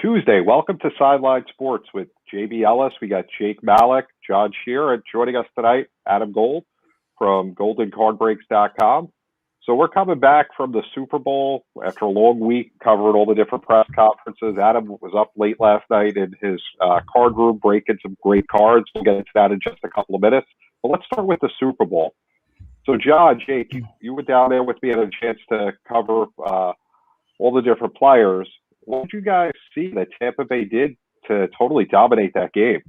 Tuesday. Welcome to Sideline Sports with JB Ellis. We got Jake Malik, Jon Shearer, and joining us tonight, Adam Gold from goldencardbreaks.com. So we're coming back from the Super Bowl after a long week, covering all the different press conferences. Adam was up late last night in his card room, breaking some great cards. We'll get into that in just a couple of minutes. But let's start with the Super Bowl. So, John, Jake, you were down there with me and had a chance to cover all the different players. What did you guys see that Tampa Bay did to totally dominate that game?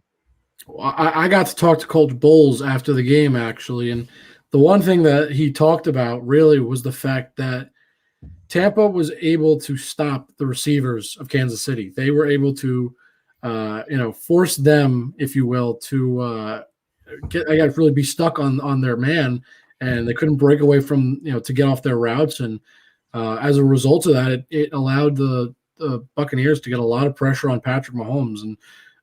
Well, I got to talk to Coach Bowles after the game, actually, and the one thing that he talked about really was the fact that Tampa was able to stop the receivers of Kansas City. They were able to, force them, if you will, to really be stuck on their man, and they couldn't break away from, to get off their routes. And as a result of that, it allowed the Buccaneers to get a lot of pressure on Patrick Mahomes. And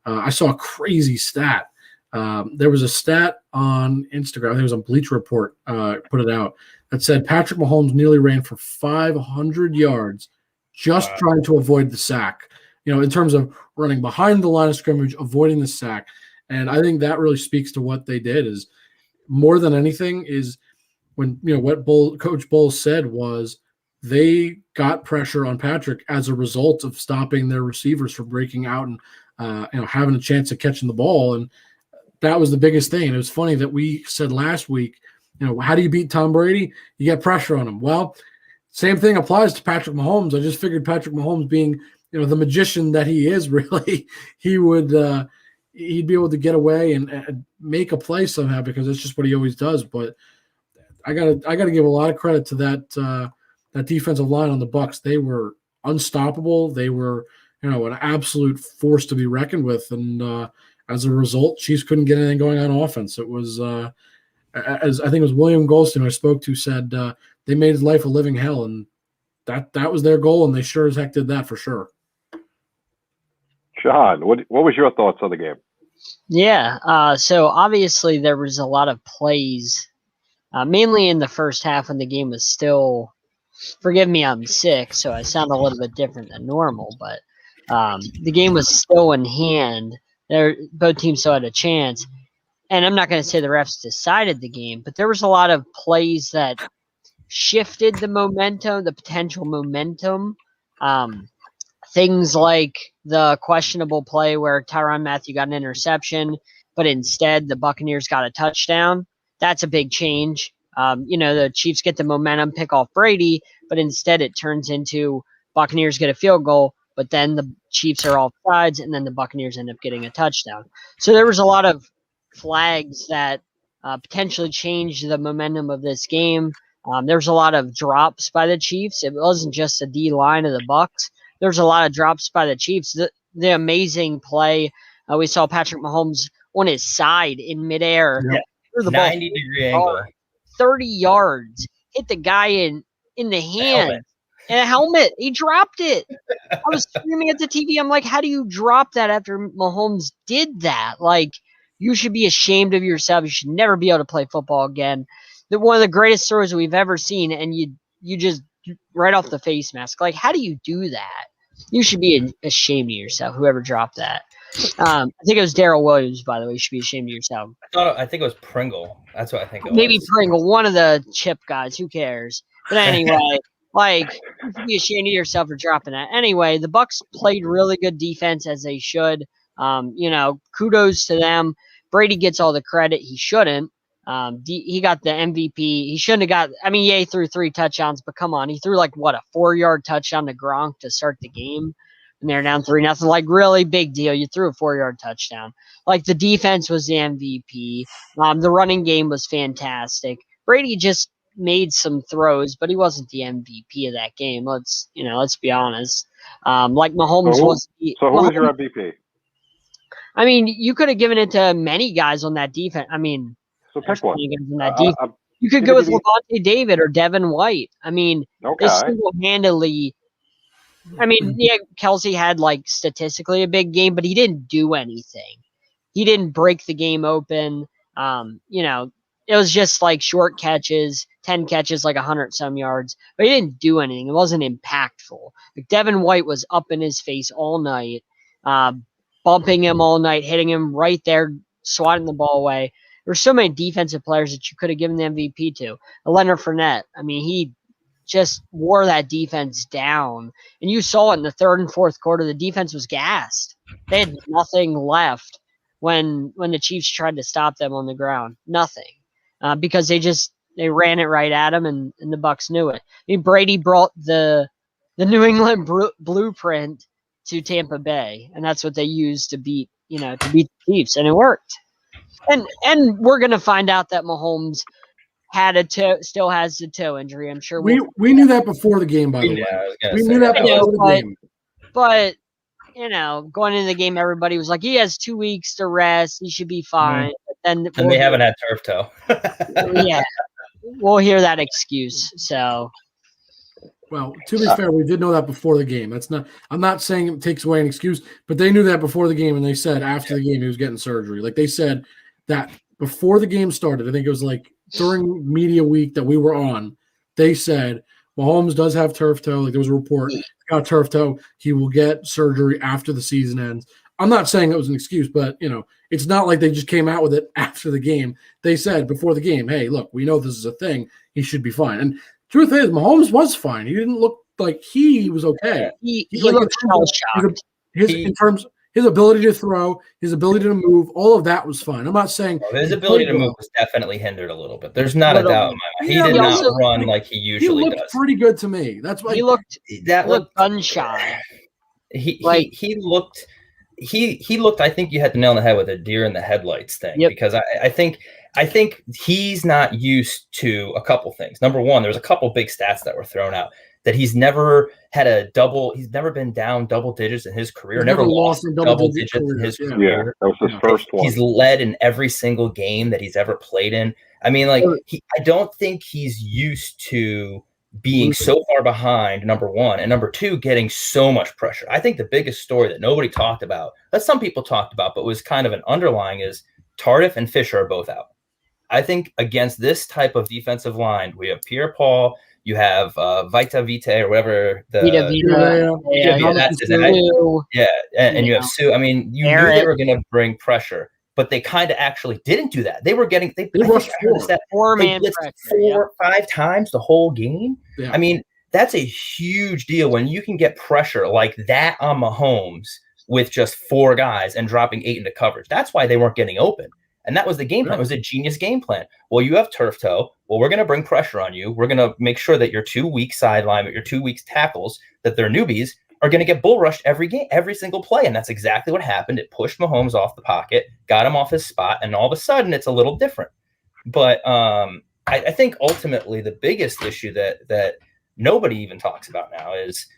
I saw a crazy stat. There was a stat on Instagram, I think it was on Bleacher Report, put it out, that said Patrick Mahomes nearly ran for 500 yards just trying to avoid the sack, in terms of running behind the line of scrimmage, avoiding the sack. And I think that really speaks to what they did is more than anything is when, what Coach Bowles said was they got pressure on Patrick as a result of stopping their receivers from breaking out and, having a chance of catching the ball. And that was the biggest thing. And it was funny that we said last week, how do you beat Tom Brady? You get pressure on him. Well, same thing applies to Patrick Mahomes. I just figured Patrick Mahomes being, the magician that he is, really, he would he'd be able to get away and make a play somehow because that's just what he always does. But I gotta give a lot of credit to that defensive line on the Bucs. They were unstoppable. They were, an absolute force to be reckoned with. And as a result, Chiefs couldn't get anything going on offense. It was, as I think it was William Goldstein I spoke to said, they made his life a living hell, and that was their goal, and they sure as heck did that for sure. John, what was your thoughts on the game? Yeah, so obviously there was a lot of plays, mainly in the first half when the game was still. Forgive me, I'm sick, so I sound a little bit different than normal, but the game was still in hand. Both teams still had a chance. And I'm not going to say the refs decided the game, but there was a lot of plays that shifted the momentum, the potential momentum. Things like the questionable play where Tyrann Mathieu got an interception, but instead the Buccaneers got a touchdown. That's a big change. The Chiefs get the momentum, pick off Brady, but instead it turns into Buccaneers get a field goal, but then the Chiefs are off sides, and then the Buccaneers end up getting a touchdown. So there was a lot of flags that potentially changed the momentum of this game. There's a lot of drops by the Chiefs. It wasn't just the D line of the Bucs. There's a lot of drops by the Chiefs. The amazing play we saw Patrick Mahomes on his side in midair. Yeah. The 90-degree angle. 30 yards. Hit the guy in the hand. And a helmet. He dropped it. I was screaming at the TV. I'm like, how do you drop that after Mahomes did that? Like, you should be ashamed of yourself. You should never be able to play football again. One of the greatest throws we've ever seen, and you just right off the face mask. Like, how do you do that? You should be ashamed of yourself, whoever dropped that. I think it was Darrell Williams, by the way. You should be ashamed of yourself. I think it was Pringle. That's what I think it was. Maybe Pringle, one of the chip guys. Who cares? But anyway, you should be ashamed of yourself for dropping that. Anyway, the Bucs played really good defense as they should. Kudos to them. Brady gets all the credit. He shouldn't. He got the MVP. He shouldn't have got – he threw 3 touchdowns, but come on. He threw a 4-yard touchdown to Gronk to start the game, and they're down 3-0. Really big deal. You threw a 4-yard touchdown. The defense was the MVP. The running game was fantastic. Brady just made some throws, but he wasn't the MVP of that game. Let's be honest. Mahomes was – So who was your MVP? You could have given it to many guys on that defense. So pick one. You could go with Levante David or Devin White. They single-handedly. Kelsey had statistically a big game, but he didn't do anything. He didn't break the game open. It was just short catches. 10 catches, like 100 some yards, but he didn't do anything. It wasn't impactful. Like Devin White was up in his face all night, bumping him all night, hitting him right there, swatting the ball away. There's so many defensive players that you could have given the MVP to. Leonard Fournette, I mean, he just wore that defense down. And you saw it in the third and fourth quarter. The defense was gassed. They had nothing left when the Chiefs tried to stop them on the ground. Nothing. Because they ran it right at him, and the Bucs knew it. I mean, Brady brought the New England blueprint to Tampa Bay, and that's what they used to beat the Chiefs, and it worked. And we're gonna find out that Mahomes still has the toe injury. I'm sure we knew that before the game. By the way, we knew that before the game. But going into the game, everybody was like, he has 2 weeks to rest. He should be fine. Mm-hmm. But then they haven't had turf toe. Yeah, we'll hear that excuse. So, well, to be fair, we did know that before the game. I'm not saying it takes away an excuse, but they knew that before the game, and they said after the game he was getting surgery. Like they said that before the game started. I think it was like during media week that we were on. They said Mahomes does have turf toe. Like there was a report, got turf toe. He will get surgery after the season ends. I'm not saying it was an excuse, but it's not like they just came out with it after the game. They said before the game, "Hey, look, we know this is a thing. He should be fine." And truth is, Mahomes was fine. He didn't look like he was okay. He looked shocked. In terms his ability to throw, his ability to move, all of that was fine. I'm not saying his ability to move was definitely hindered a little bit. The's not a doubt in my mind. He did not run like he usually does. He looked pretty good to me. That's why he looked gun shy. He looked. I think you had the nail on the head with a deer in the headlights thing, because I think he's not used to a couple things. Number one, there's a couple big stats that were thrown out that he's never been down double digits in his career, never lost double digits in his career. Yeah, that was his first one. He's led in every single game that he's ever played in. I mean, I don't think he's used to being so far behind, number one, and number two, getting so much pressure. I think the biggest story that nobody talked about, that some people talked about, but was kind of an underlying, is Tardif and Fisher are both out. I think against this type of defensive line, we have Pierre-Paul, you have Vita Vitae or whatever and you have Sue. I mean, you knew they were going to bring pressure, but they kind of actually didn't do that. They rushed 4-man pressure 4-5 times the whole game. Yeah. I mean, that's a huge deal when you can get pressure like that on Mahomes with just 4 guys and dropping 8 into coverage. That's why they weren't getting open. And that was the game plan. It was a genius game plan. Well, you have turf toe. Well, we're going to bring pressure on you. We're going to make sure that your 2 weak sideline, your 2 weak tackles, that they're newbies, are going to get bull rushed every game, every single play. And that's exactly what happened. It pushed Mahomes off the pocket, got him off his spot, and all of a sudden it's a little different. But I think ultimately the biggest issue that nobody even talks about now is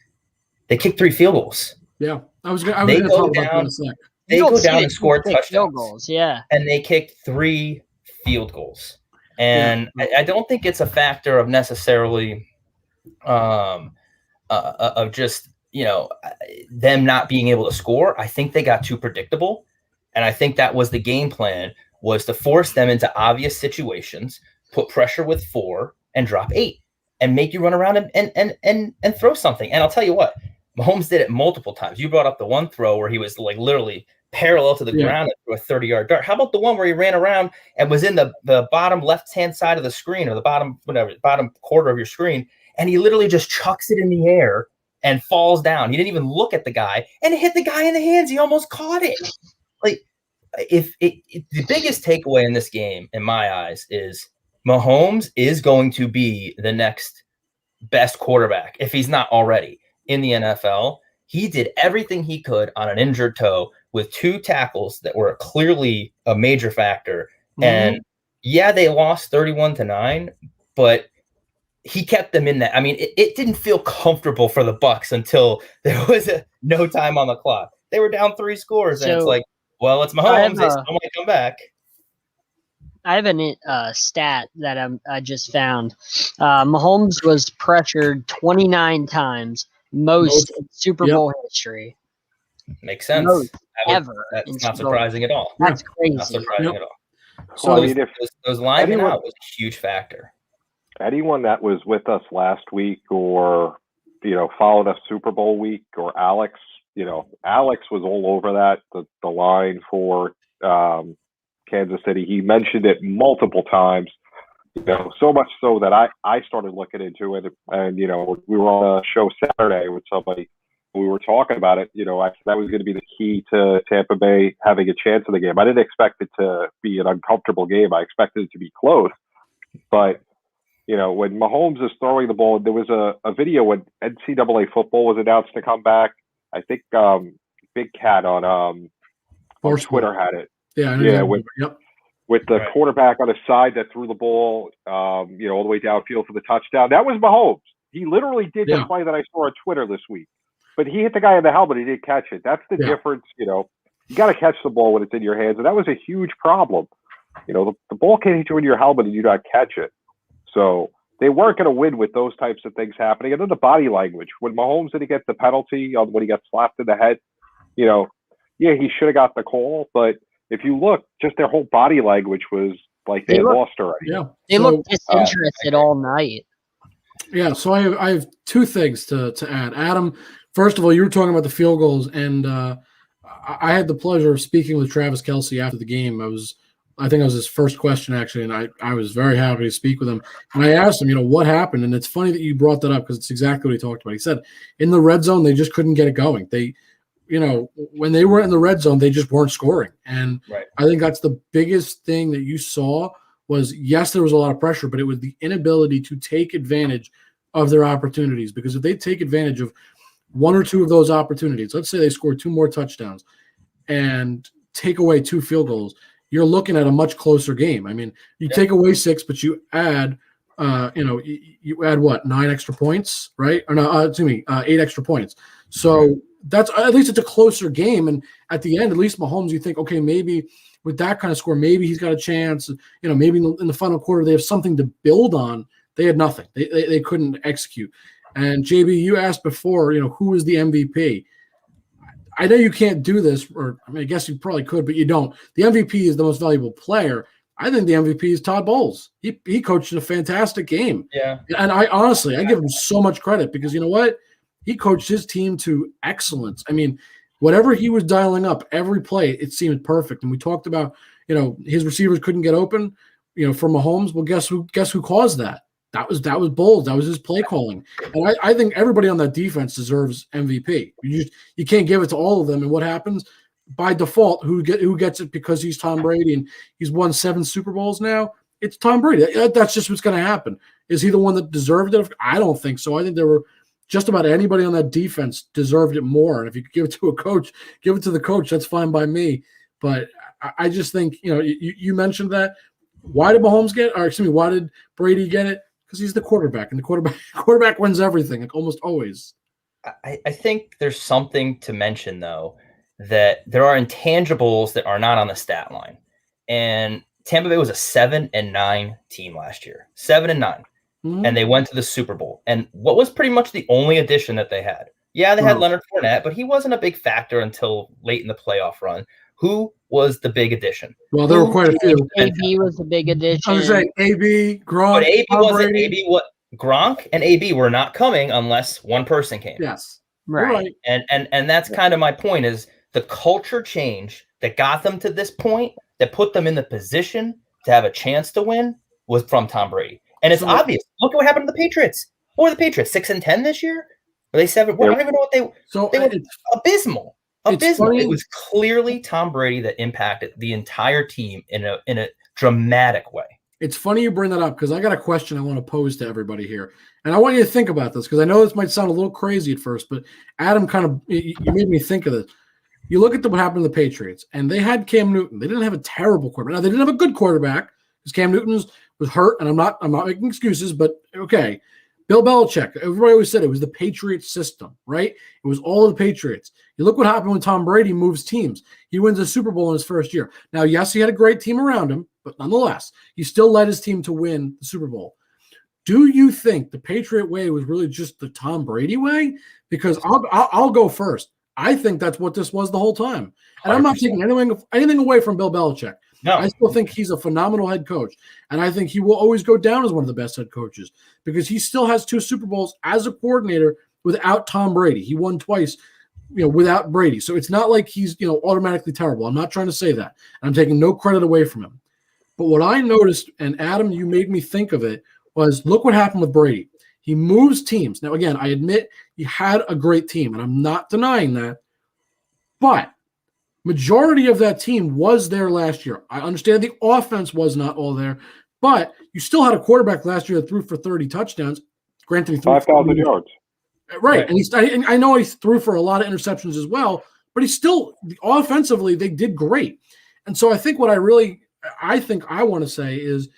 they kicked 3 field goals. Yeah, I was going to talk about that in a sec. They go down and score touchdowns. Field goals, yeah. And they kicked 3 field goals. And I don't think it's a factor of necessarily of just, them not being able to score. I think they got too predictable. And I think that was the game plan, was to force them into obvious situations, put pressure with 4 and drop 8 and make you run around and throw something. And I'll tell you what, Mahomes did it multiple times. You brought up the one throw where he was like literally parallel to the ground and threw a 30-yard dart. How about the one where he ran around and was in the bottom left-hand side of the screen, or the bottom quarter of your screen, and he literally just chucks it in the air and falls down. He didn't even look at the guy, and it hit the guy in the hands. He almost caught it. Like, the biggest takeaway in this game, in my eyes, is Mahomes is going to be the next best quarterback, if he's not already, in the NFL. He did everything he could on an injured toe with 2 tackles that were clearly a major factor. Mm-hmm. And they lost 31-9, but he kept them in that. I mean, it didn't feel comfortable for the Bucs until there was no time on the clock. They were down 3 scores, and it's like, well, it's Mahomes. They still might come back. I have a stat that I just found. Mahomes was pressured 29 times, most in Super Bowl history. Makes sense. Ever. That's not surprising at all. That's crazy. Not surprising at all. So those linemen out was a huge factor. anyone that was with us last week or, followed us Super Bowl week, or Alex, Alex was all over that, the line for Kansas City. He mentioned it multiple times, so much so that I started looking into it. And, we were on a show Saturday with somebody. We were talking about it. That was going to be the key to Tampa Bay having a chance in the game. I didn't expect it to be an uncomfortable game. I expected it to be close. But, when Mahomes is throwing the ball, there was a video when NCAA football was announced to come back. I think Big Cat on Twitter had it. Yeah. With the quarterback on his side that threw the ball, all the way downfield for the touchdown. That was Mahomes. He literally did the play that I saw on Twitter this week. But he hit the guy in the helmet. He didn't catch it. That's the difference. You got to catch the ball when it's in your hands. And that was a huge problem. The ball can't hit you in your helmet and you not catch it. So they weren't going to win with those types of things happening. And then the body language. When Mahomes didn't get the penalty when he got slapped in the head, he should have got the call. But if you look, just their whole body language was like they lost already. Yeah. They looked disinterested all night. Yeah, so I have two things to add. Adam, first of all, you were talking about the field goals, and I had the pleasure of speaking with Travis Kelce after the game. I think it was his first question, actually, and I was very happy to speak with him. And I asked him, what happened? And it's funny that you brought that up because it's exactly what he talked about. He said in the red zone, they just couldn't get it going. They when they were in the red zone, they just weren't scoring. And I think that's the biggest thing that you saw was, yes, there was a lot of pressure, but it was the inability to take advantage of their opportunities. Because if they take advantage of one or two of those opportunities, let's say they score two more touchdowns and take away two field goals, you're looking at a much closer game. I mean, you take away 6, but you add, you add what, 9 extra points, right? Or no, 8 extra points. So that's, at least it's a closer game. And at the end, at least Mahomes, you think, okay, maybe with that kind of score, maybe he's got a chance. Maybe in the final quarter they have something to build on. They had nothing. They couldn't execute. And JB, you asked before, who is the MVP? I know you can't do this, or I guess you probably could, but you don't. The MVP is the most valuable player. I think the MVP is Todd Bowles. He coached a fantastic game. Yeah. And I honestly give him so much credit because you know what? He coached his team to excellence. I mean, whatever he was dialing up, every play, it seemed perfect. And we talked about, his receivers couldn't get open, for Mahomes. Well, guess who caused that? That was Bowles. That was his play calling. And I think everybody on that defense deserves MVP. You can't give it to all of them. And what happens? By default, who gets it because he's Tom Brady and he's won 7 Super Bowls now? It's Tom Brady. That's just what's going to happen. Is he the one that deserved it? I don't think so. I think there were just about anybody on that defense deserved it more. And if you could give it to a coach, give it to the coach. That's fine by me. But I just think, you mentioned that. Why did Mahomes get it? Or excuse me, why did Brady get it? Because he's the quarterback, and the quarterback wins everything, like almost always. I think there's something to mention, though, that there are intangibles that are not on the stat line. And Tampa Bay was a 7-9 team last year, 7-9. Mm-hmm. And they went to the Super Bowl. And what was pretty much the only addition that they had? Yeah, they had Leonard Fournette, but he wasn't a big factor until late in the playoff run. Who was the big addition? Well, there were quite a few. AB was the big addition. I was saying AB, Gronk. But AB wasn't. AB, what? Gronk and AB were not coming unless one person came. Yes. Right. And that's kind of my point is the culture change that got them to this point, that put them in the position to have a chance to win, was from Tom Brady. And it's obvious. Look at what happened to the Patriots. What were the Patriots? 6-10 this year? Were they 7? Well, I don't even know what they were. Abysmal. It was clearly Tom Brady that impacted the entire team in a dramatic way. It's funny you bring that up because I got a question I want to pose to everybody here. And I want you to think about this because I know this might sound a little crazy at first, but Adam you made me think of this. You look at what happened to the Patriots, and they had Cam Newton. They didn't have a terrible quarterback. Now, they didn't have a good quarterback because Cam Newton was hurt, and I'm not making excuses, but okay. Bill Belichick, everybody always said it was the Patriots system, right? It was all of the Patriots. You look what happened when Tom Brady moves teams. He wins a Super Bowl in his first year. Now, yes, he had a great team around him, but nonetheless, he still led his team to win the Super Bowl. Do you think the Patriot way was really just the Tom Brady way? Because I'll go first. I think that's what this was the whole time. And I'm not taking anything away from Bill Belichick. No. I still think he's a phenomenal head coach, and I think he will always go down as one of the best head coaches because he still has 2 Super Bowls as a coordinator without Tom Brady. He won twice, without Brady. So it's not like he's, automatically terrible. I'm not trying to say that. I'm taking no credit away from him. But what I noticed, and Adam, you made me think of it, was look what happened with Brady. He moves teams. Now, again, I admit he had a great team, and I'm not denying that. But majority of that team was there last year. I understand the offense was not all there, but you still had a quarterback last year that threw for 30 touchdowns. Granted, he threw 5,000 yards. Right. And I know he threw for a lot of interceptions as well, but he's still offensively, they did great. And so I think what I want to say is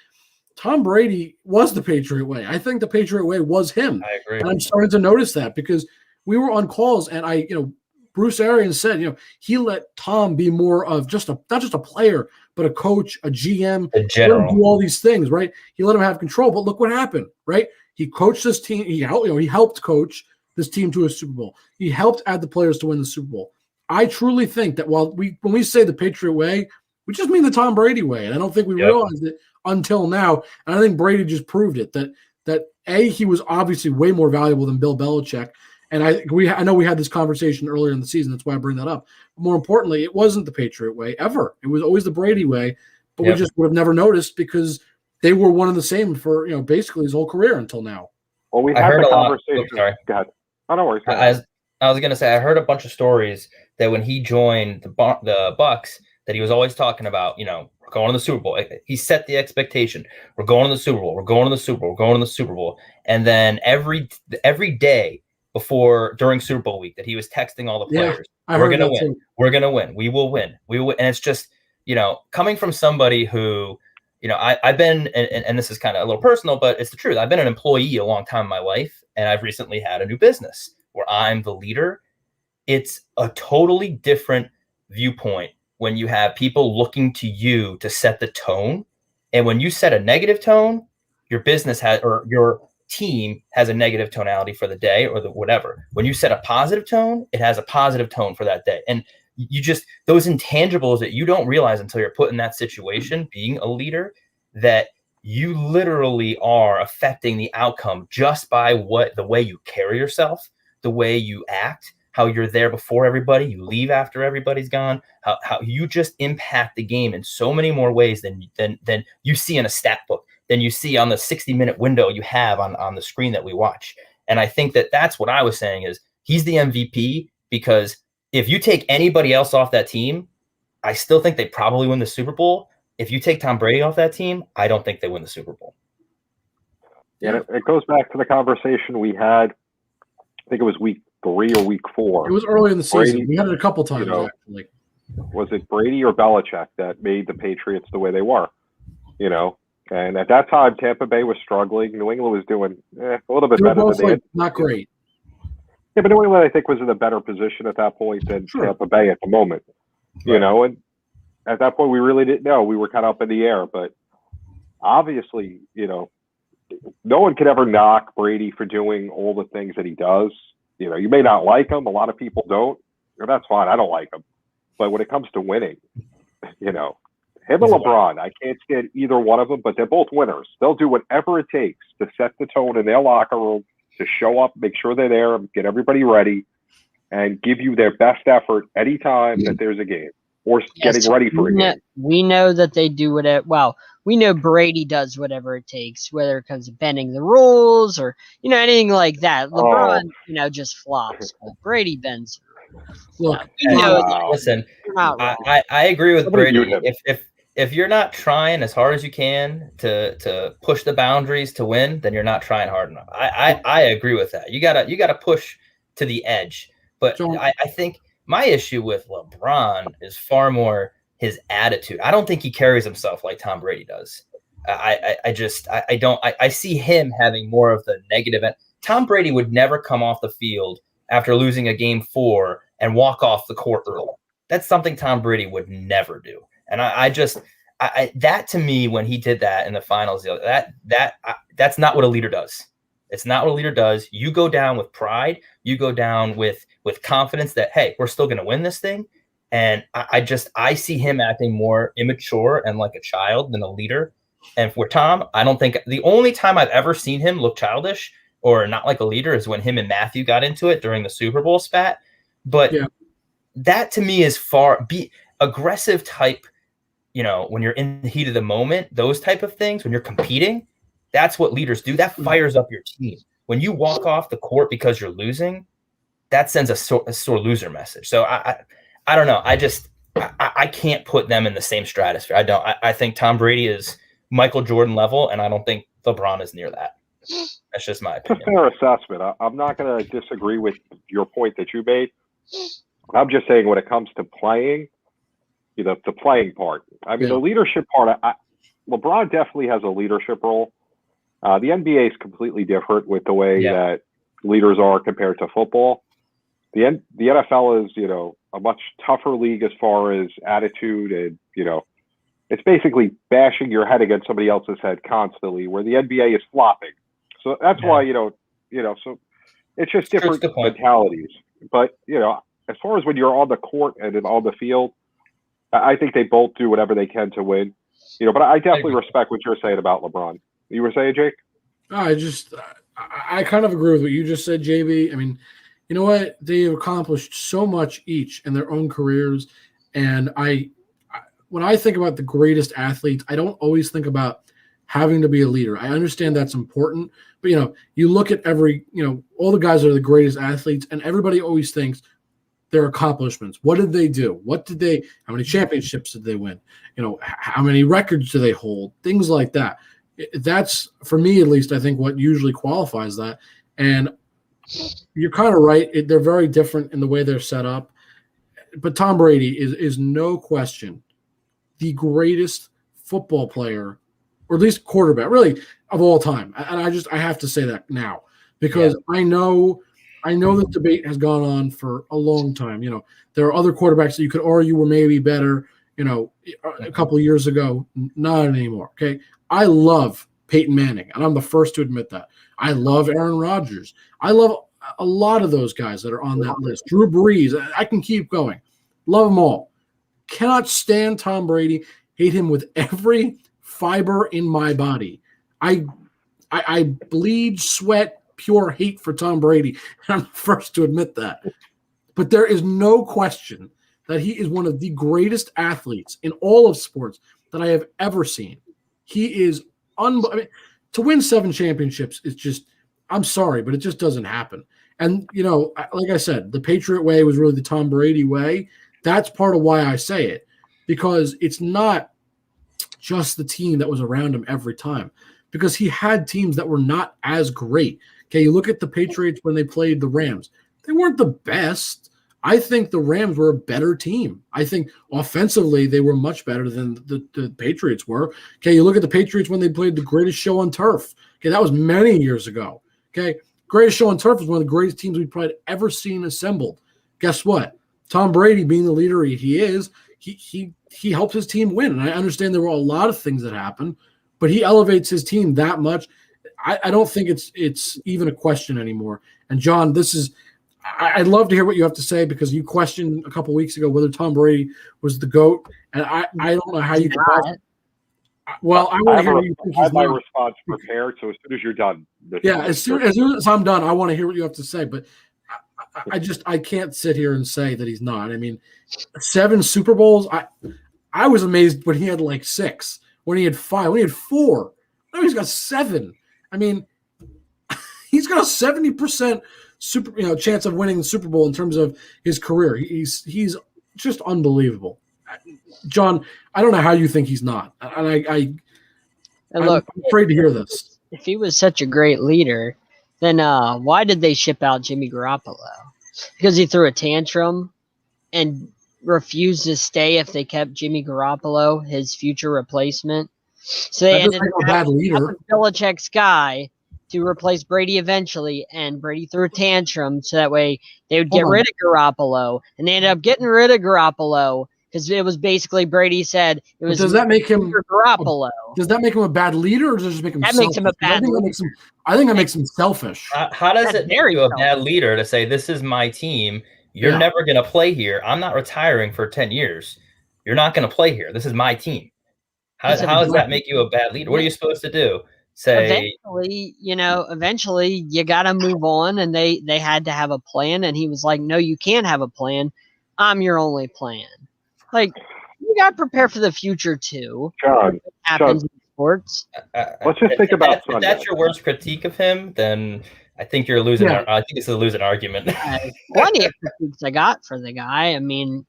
Tom Brady was the Patriot way. I think the Patriot way was him. I agree. And I'm starting to notice that because we were on calls and Bruce Arians said, he let Tom be more of not just a player, but a coach, a GM, a general. Do all these things, right? He let him have control, but look what happened, right? He coached this team. He helped coach this team to a Super Bowl. He helped add the players to win the Super Bowl. I truly think that when we say the Patriot way, we just mean the Tom Brady way, and I don't think we realized it until now. And I think Brady just proved it that he was obviously way more valuable than Bill Belichick. And I know we had this conversation earlier in the season. That's why I bring that up. But more importantly, it wasn't the Patriot way ever. It was always the Brady way. But we just would have never noticed because they were one and the same for basically his whole career until now. Well, we had the conversation. Go ahead. Oh, no worries. I was going to say I heard a bunch of stories that when he joined the Bucks, that he was always talking about, we're going to the Super Bowl. He set the expectation. We're going to the Super Bowl. We're going to the Super Bowl. We're going to the Super Bowl. And then every day during Super Bowl week that he was texting all the players, we're going to win. Too. We're going to win. We will win. We will win. And it's just, coming from somebody who, I've been, and this is kind of a little personal, but it's the truth. I've been an employee a long time in my life, and I've recently had a new business where I'm the leader. It's a totally different viewpoint when you have people looking to you to set the tone. And when you set a negative tone, your business or your team has a negative tonality for the day or the whatever. When you set a positive tone, it has a positive tone for that day. And you just, those intangibles that you don't realize until you're put in that situation, being a leader, that you literally are affecting the outcome just by the way you carry yourself, the way you act, how you're there before everybody, you leave after everybody's gone, how you just impact the game in so many more ways than you see in a stat book, than you see on the 60-minute window you have on the screen that we watch. And I think that's what I was saying is he's the MVP because if you take anybody else off that team, I still think they probably win the Super Bowl. If you take Tom Brady off that team, I don't think they win the Super Bowl. Yeah, it goes back to the conversation we had. I think it was week 3 or week 4. It was early in the season. We had it a couple times, actually. Was it Brady or Belichick that made the Patriots the way they were? And at that time, Tampa Bay was struggling. New England was doing a little bit better than they had. Not great. Yeah, but New England, I think, was in a better position at that point than Tampa Bay at the moment. Right. And at that point, we really didn't know. We were kind of up in the air. But obviously, no one could ever knock Brady for doing all the things that he does. You may not like him. A lot of people don't. That's fine. I don't like him. But when it comes to winning, him and LeBron, I can't stand either one of them, but they're both winners. They'll do whatever it takes to set the tone in their locker room, to show up, make sure they're there, get everybody ready, and give you their best effort anytime that there's a game or getting ready for a game. We know that they do whatever. Well, we know Brady does whatever it takes, whether it comes to bending the rules or anything like that. LeBron, just flops. But Brady bends. Look, listen, I agree with Brady. If you're not trying as hard as you can to push the boundaries to win, then you're not trying hard enough. I agree with that. You gotta push to the edge. But I think my issue with LeBron is far more his attitude. I don't think he carries himself like Tom Brady does. I see him having more of the negative end. Tom Brady would never come off the field after losing a game 4 and walk off the court early. That's something Tom Brady would never do. And that to me, when he did that in the finals, that's not what a leader does. It's not what a leader does. You go down with pride. You go down with confidence that, hey, we're still going to win this thing. And I see him acting more immature and like a child than a leader. And for Tom, I don't think the only time I've ever seen him look childish or not like a leader is when him and Matthew got into it during the Super Bowl spat. But that to me is aggressive type, when you're in the heat of the moment, those type of things, when you're competing, that's what leaders do. That fires up your team. When you walk off the court because you're losing, that sends a sore loser message. So I don't know. I can't put them in the same stratosphere. I think Tom Brady is Michael Jordan level, and I don't think LeBron is near that. That's just my opinion. It's a fair assessment. I'm not going to disagree with your point that you made. I'm just saying when it comes to playing, the playing part. I mean, the leadership part, LeBron definitely has a leadership role. The NBA is completely different with the way that leaders are compared to football. The NFL is, a much tougher league as far as attitude and, it's basically bashing your head against somebody else's head constantly, where the NBA is flopping. So that's why, so it's just different mentalities. But, as far as when you're on the court and on the field, I think they both do whatever they can to win. But I definitely respect what you're saying about LeBron. You were saying, Jake? I kind of agree with what you just said, JB. I mean, you know what? They've accomplished so much each in their own careers. And when I think about the greatest athletes, I don't always think about having to be a leader. I understand that's important. But, you look at all the guys that are the greatest athletes, and everybody always thinks their accomplishments. What did they do? How many championships did they win? How many records do they hold? Things like that. That's, for me at least, I think what usually qualifies that. And you're kind of right. They're very different in the way they're set up. But Tom Brady is no question the greatest football player, or at least quarterback, really, of all time. And I have to say that now, because I know the debate has gone on for a long time. There are other quarterbacks that you could argue were maybe better, a couple of years ago. Not anymore. Okay. I love Peyton Manning, and I'm the first to admit that. I love Aaron Rodgers. I love a lot of those guys that are on that list. Drew Brees. I can keep going. Love them all. Cannot stand Tom Brady. Hate him with every fiber in my body. I bleed, sweat, pure hate for Tom Brady. I'm the first to admit that. But there is no question that he is one of the greatest athletes in all of sports that I have ever seen. He is to win 7 championships is just, I'm sorry, but it just doesn't happen. And, like I said, the Patriot way was really the Tom Brady way. That's part of why I say it, because it's not just the team that was around him every time, because he had teams that were not as great. Okay, you look at the Patriots when they played the Rams. They weren't the best. I think the Rams were a better team. I think offensively they were much better than the Patriots were. Okay, you look at the Patriots when they played the Greatest Show on Turf. Okay, that was many years ago. Okay, Greatest Show on Turf was one of the greatest teams we've probably ever seen assembled. Guess what? Tom Brady, being the leader he is, he helps his team win. And I understand there were a lot of things that happened, but he elevates his team that much. I don't think it's even a question anymore. And John, I'd love to hear what you have to say, because you questioned a couple weeks ago whether Tom Brady was the GOAT, and I don't know how you can. Well, I want to hear what you think. I have my response prepared, so as soon as you're done. As soon as I'm done, I want to hear what you have to say. But I can't sit here and say that he's not. I mean, 7 Super Bowls. I was amazed when he had like 6, when he had 5, when he had 4. Now he's got 7. I mean, he's got a 70% chance of winning the Super Bowl in terms of his career. He's just unbelievable. John, I don't know how you think he's not. And I'm afraid to hear this. If he was such a great leader, then why did they ship out Jimmy Garoppolo? Because he threw a tantrum and refused to stay if they kept Jimmy Garoppolo, his future replacement. So they ended up having Belichick's guy to replace Brady eventually, and Brady threw a tantrum so that way they would get rid of Garoppolo, and they ended up getting rid of Garoppolo because it was basically Brady said it was. Does that make him Garoppolo? Does that make him a bad leader, or does it just make him? That selfish? Makes him a bad. I think that makes him selfish. How does it make you a bad leader to say this is my team? You're never going to play here. I'm not retiring for 10 years. You're not going to play here. This is my team. How does that make you a bad leader? What are you supposed to do? Say eventually you got to move on, and they had to have a plan, and he was like, no, you can't have a plan. I'm your only plan. Like, you got to prepare for the future too. John, happens in sports. Let's just think about if that's your worst critique of him, then I think you're losing. I think it's a losing argument. Plenty of critiques I got for the guy. I mean,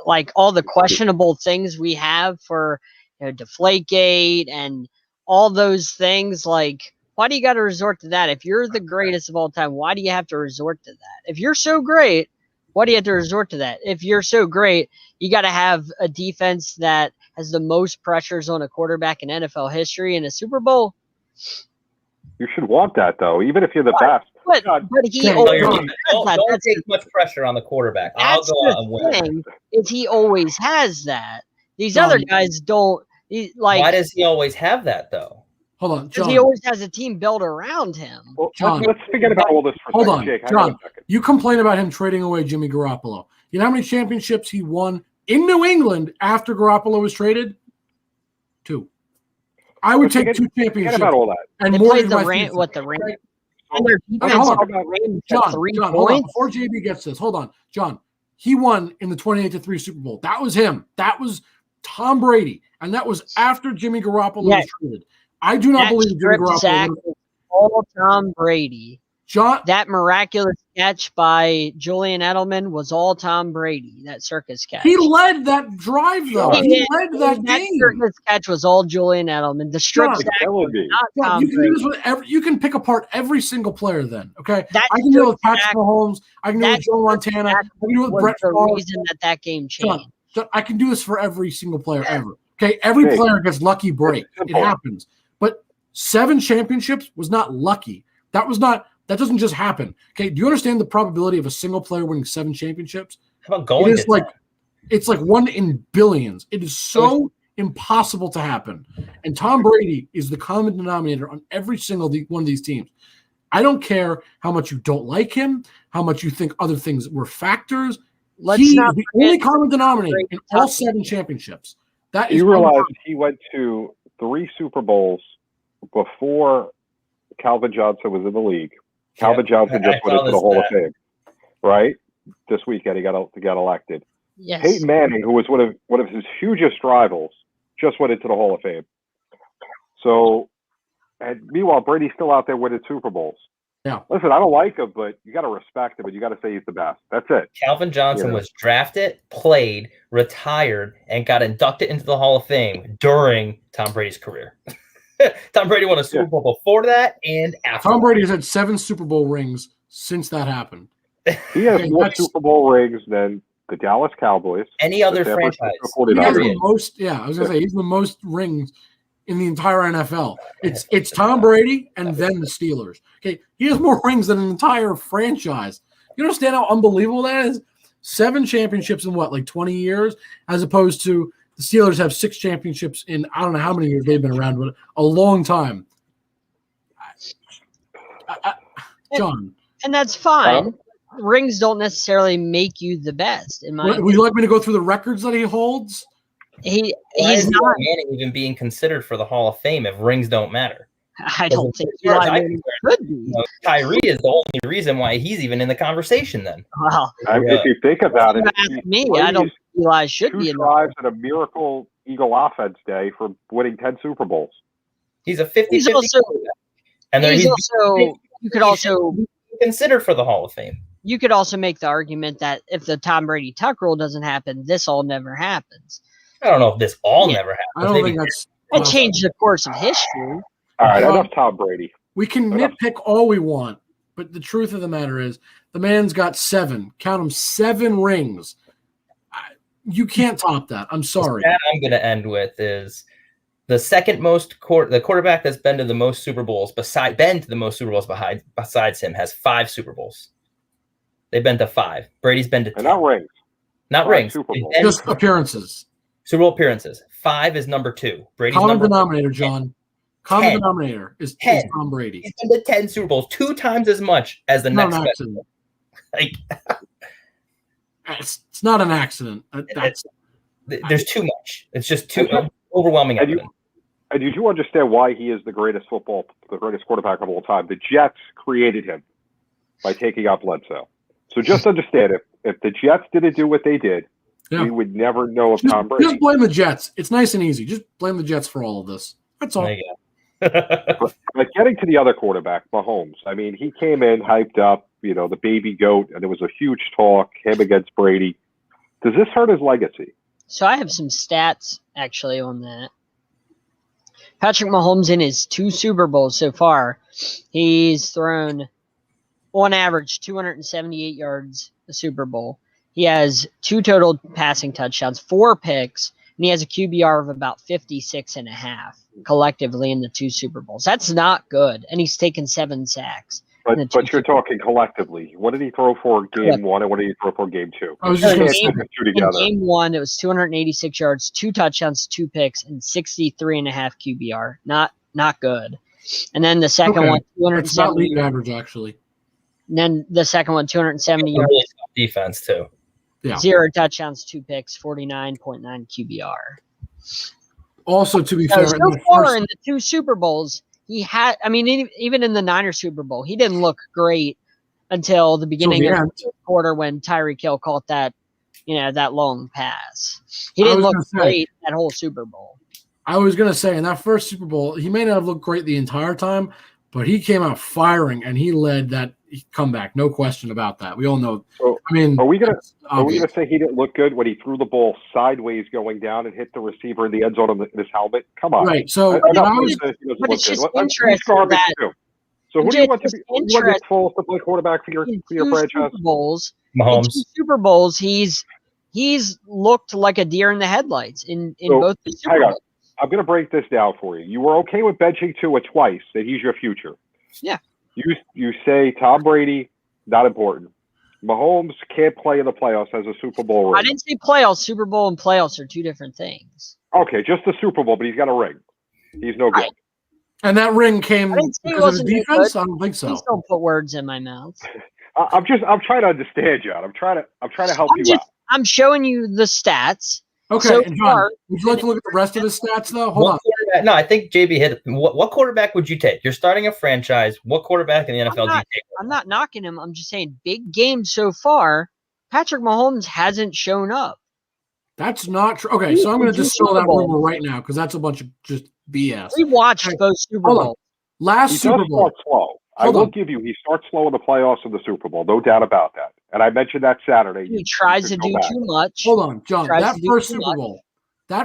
like all the questionable things we have for Deflategate and all those things. Like, why do you got to resort to that? If you're the greatest of all time, why do you have to resort to that? If you're so great, why do you have to resort to that? If you're so great, you got to have a defense that has the most pressures on a quarterback in NFL history in a Super Bowl. You should want that, though, even if you're the best. But he always don't take much pressure on the quarterback. I'll go out and win. Is he always has that? These other guys don't. Why does he always have that, though? Hold on, John. Because he always has a team built around him. Well, John, let's forget about all this for a second, Jake. John, you complain about him trading away Jimmy Garoppolo. You know how many championships he won in New England after Garoppolo was traded? 2. I would take 2 championships. Forget about all that. And they played the Rams. And their defense John, hold on. Before JB gets this, hold on. John, he won in the 28-3 Super Bowl. That was him. That was Tom Brady. And that was after Jimmy Garoppolo was traded. I do not believe Jimmy Garoppolo was all Tom Brady. John, that miraculous catch by Julian Edelman was all Tom Brady. That circus catch. He led that drive, though. He led that game. Circus catch was all Julian Edelman. The strip sack was not Tom you can Brady. do this with you can pick apart every single player. Then, okay, that I can do it with Patrick Mahomes. I can do it with Joe Montana. I can do it with Brett Favre. The reason that game changed. John, I can do this for every single player ever. Okay, every player gets lucky break. It happens. But 7 championships was not lucky. That doesn't just happen. Okay, do you understand the probability of a single player winning 7 championships? How about going? It's like 1 in billions. It is so impossible to happen. And Tom Brady is the common denominator on every single one of these teams. I don't care how much you don't like him, how much you think other things were factors. He's the only common denominator in all 7 championships. That is, you realize he went to 3 Super Bowls before Calvin Johnson was in the league. Calvin Johnson just went into the Hall of Fame, right? This weekend he got elected. Yes. Peyton Manning, who was one of his hugest rivals, just went into the Hall of Fame. So, and meanwhile, Brady's still out there winning Super Bowls. Yeah. Listen, I don't like him, but you got to respect him, and you got to say he's the best. That's it. Calvin Johnson was drafted, played, retired, and got inducted into the Hall of Fame during Tom Brady's career. Tom Brady won a Super Bowl before that and after. Tom Brady has had 7 Super Bowl rings since that happened. He has more Super Bowl rings than the Dallas Cowboys. Any other franchise. He has the most, I was going to say, he's the most rings in the entire NFL. It's Tom Brady and then the Steelers. Okay, he has more rings than an entire franchise. You understand how unbelievable that is? 7 championships in 20 years, as opposed to the Steelers have 6 championships in I don't know how many years they've been around, but a long time. John. And that's fine. Rings don't necessarily make you the best. Would you like me to go through the records that he holds? He's not Manning even being considered for the Hall of Fame if rings don't matter. I don't think Eli Manning could be. Kyrie is the only reason why he's even in the conversation then. Wow. If you think about it, I don't think Eli should be in 2 drives and a miracle Eagle offense day for winning 10 Super Bowls. He's a 50-50. You could also be considered for the Hall of Fame. You could also make the argument that if the Tom Brady Tuck rule doesn't happen, this all never happens. I don't know if this all never happens. I don't think it changed the course of history. All right, enough Tom Brady. We can nitpick all we want, but the truth of the matter is the man's got 7. Count them, 7 rings. You can't top that. I'm sorry. That I'm going to end with is the second most the quarterback that's been to the most Super Bowls besides him has 5 Super Bowls. They've been to 5. Brady's been to 10. And not rings. Not rings. Just appearances. Super Bowl appearances. 5 is number 2. Brady's common number denominator, John. Common denominator is Tom Brady. He's been to 10 Super Bowls, 2 times as much as the next best. It's not an accident. There's too much. It's just too overwhelming evidence. And you do understand why he is the greatest quarterback of all time. The Jets created him by taking out Bledsoe. So just understand, if the Jets didn't do what they did, we would never know of Tom Brady. Just blame the Jets. It's nice and easy. Just blame the Jets for all of this. That's all. But getting to the other quarterback, Mahomes, I mean, he came in hyped up, the baby goat, and there was a huge talk, him against Brady. Does this hurt his legacy? So I have some stats, actually, on that. Patrick Mahomes in his 2 Super Bowls so far, he's thrown, on average, 278 yards a Super Bowl. He has 2 total passing touchdowns, 4 picks, and he has a QBR of about 56.5 collectively in the 2 Super Bowls. That's not good, and he's taken 7 sacks. But you're talking collectively. What did he throw for game 1, and what did he throw for game 2? I was just going to say, in game 1, it was 286 yards, 2 touchdowns, 2 picks, and 63.5 QBR. Not good. And then the second one, 270. It's not league average, actually. And then the second one, 270 yards. Really tough defense, too. Yeah. 0 touchdowns, 2 picks, 49.9 QBR. Also, to be fair, so far in the 2 Super Bowls, he had, even in the Niners Super Bowl, he didn't look great until the beginning of the quarter when Tyreek Hill caught that long pass. He didn't look great that whole Super Bowl. I was going to say, in that first Super Bowl, he may not have looked great the entire time, but he came out firing, and he led that comeback. No question about that. We all know. So, are we gonna say he didn't look good when he threw the ball sideways going down and hit the receiver in the end zone in his helmet? Come on. Right. So, but it's just interesting that. So who do you want to be full to play quarterback for your franchise? Mahomes. In 2 Super Bowls, he's looked like a deer in the headlights in both the Super Bowls. I'm going to break this down for you. You were okay with benching Tua twice, that he's your future. Yeah. You say Tom Brady, not important. Mahomes can't play in the playoffs as a Super Bowl ring. I didn't say playoffs. Super Bowl and playoffs are 2 different things. Okay, just the Super Bowl, but he's got a ring. He's no good. Right. And that ring came because of his defense? Good. I don't think so. Please don't put words in my mouth. I'm trying to understand, John. I'm trying to help you out. I'm showing you the stats. Okay, so and John, would you like to look at the rest of his stats, though? Hold on. No, I think JB hit it. What quarterback would you take? You're starting a franchise. What quarterback in the NFL do you take? I'm not knocking him. I'm just saying big games so far, Patrick Mahomes hasn't shown up. That's not true. Okay, so I'm going to dispel that rumor right now because that's a bunch of just BS. We watched both Super Bowls. Last Super Bowl. Slow. I will give you, he starts slow in the playoffs of the Super Bowl, no doubt about that. And I mentioned that Saturday. He tries to do too much. Hold on, John. That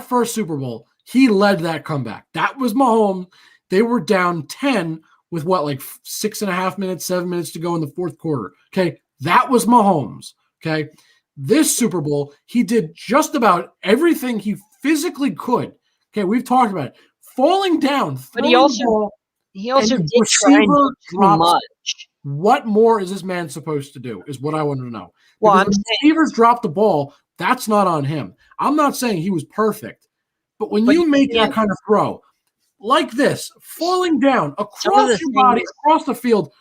first Super Bowl, he led that comeback. That was Mahomes. They were down 10 with 6.5 minutes, 7 minutes to go in the fourth quarter. Okay, that was Mahomes. Okay, this Super Bowl, he did just about everything he physically could. Okay, we've talked about it. Falling down, but he also did try and do too much. What more is this man supposed to do is what I want to know. Well, when receivers drop the ball, that's not on him. I'm not saying he was perfect, but when you make that kind of throw like this, falling down across your body, across the field,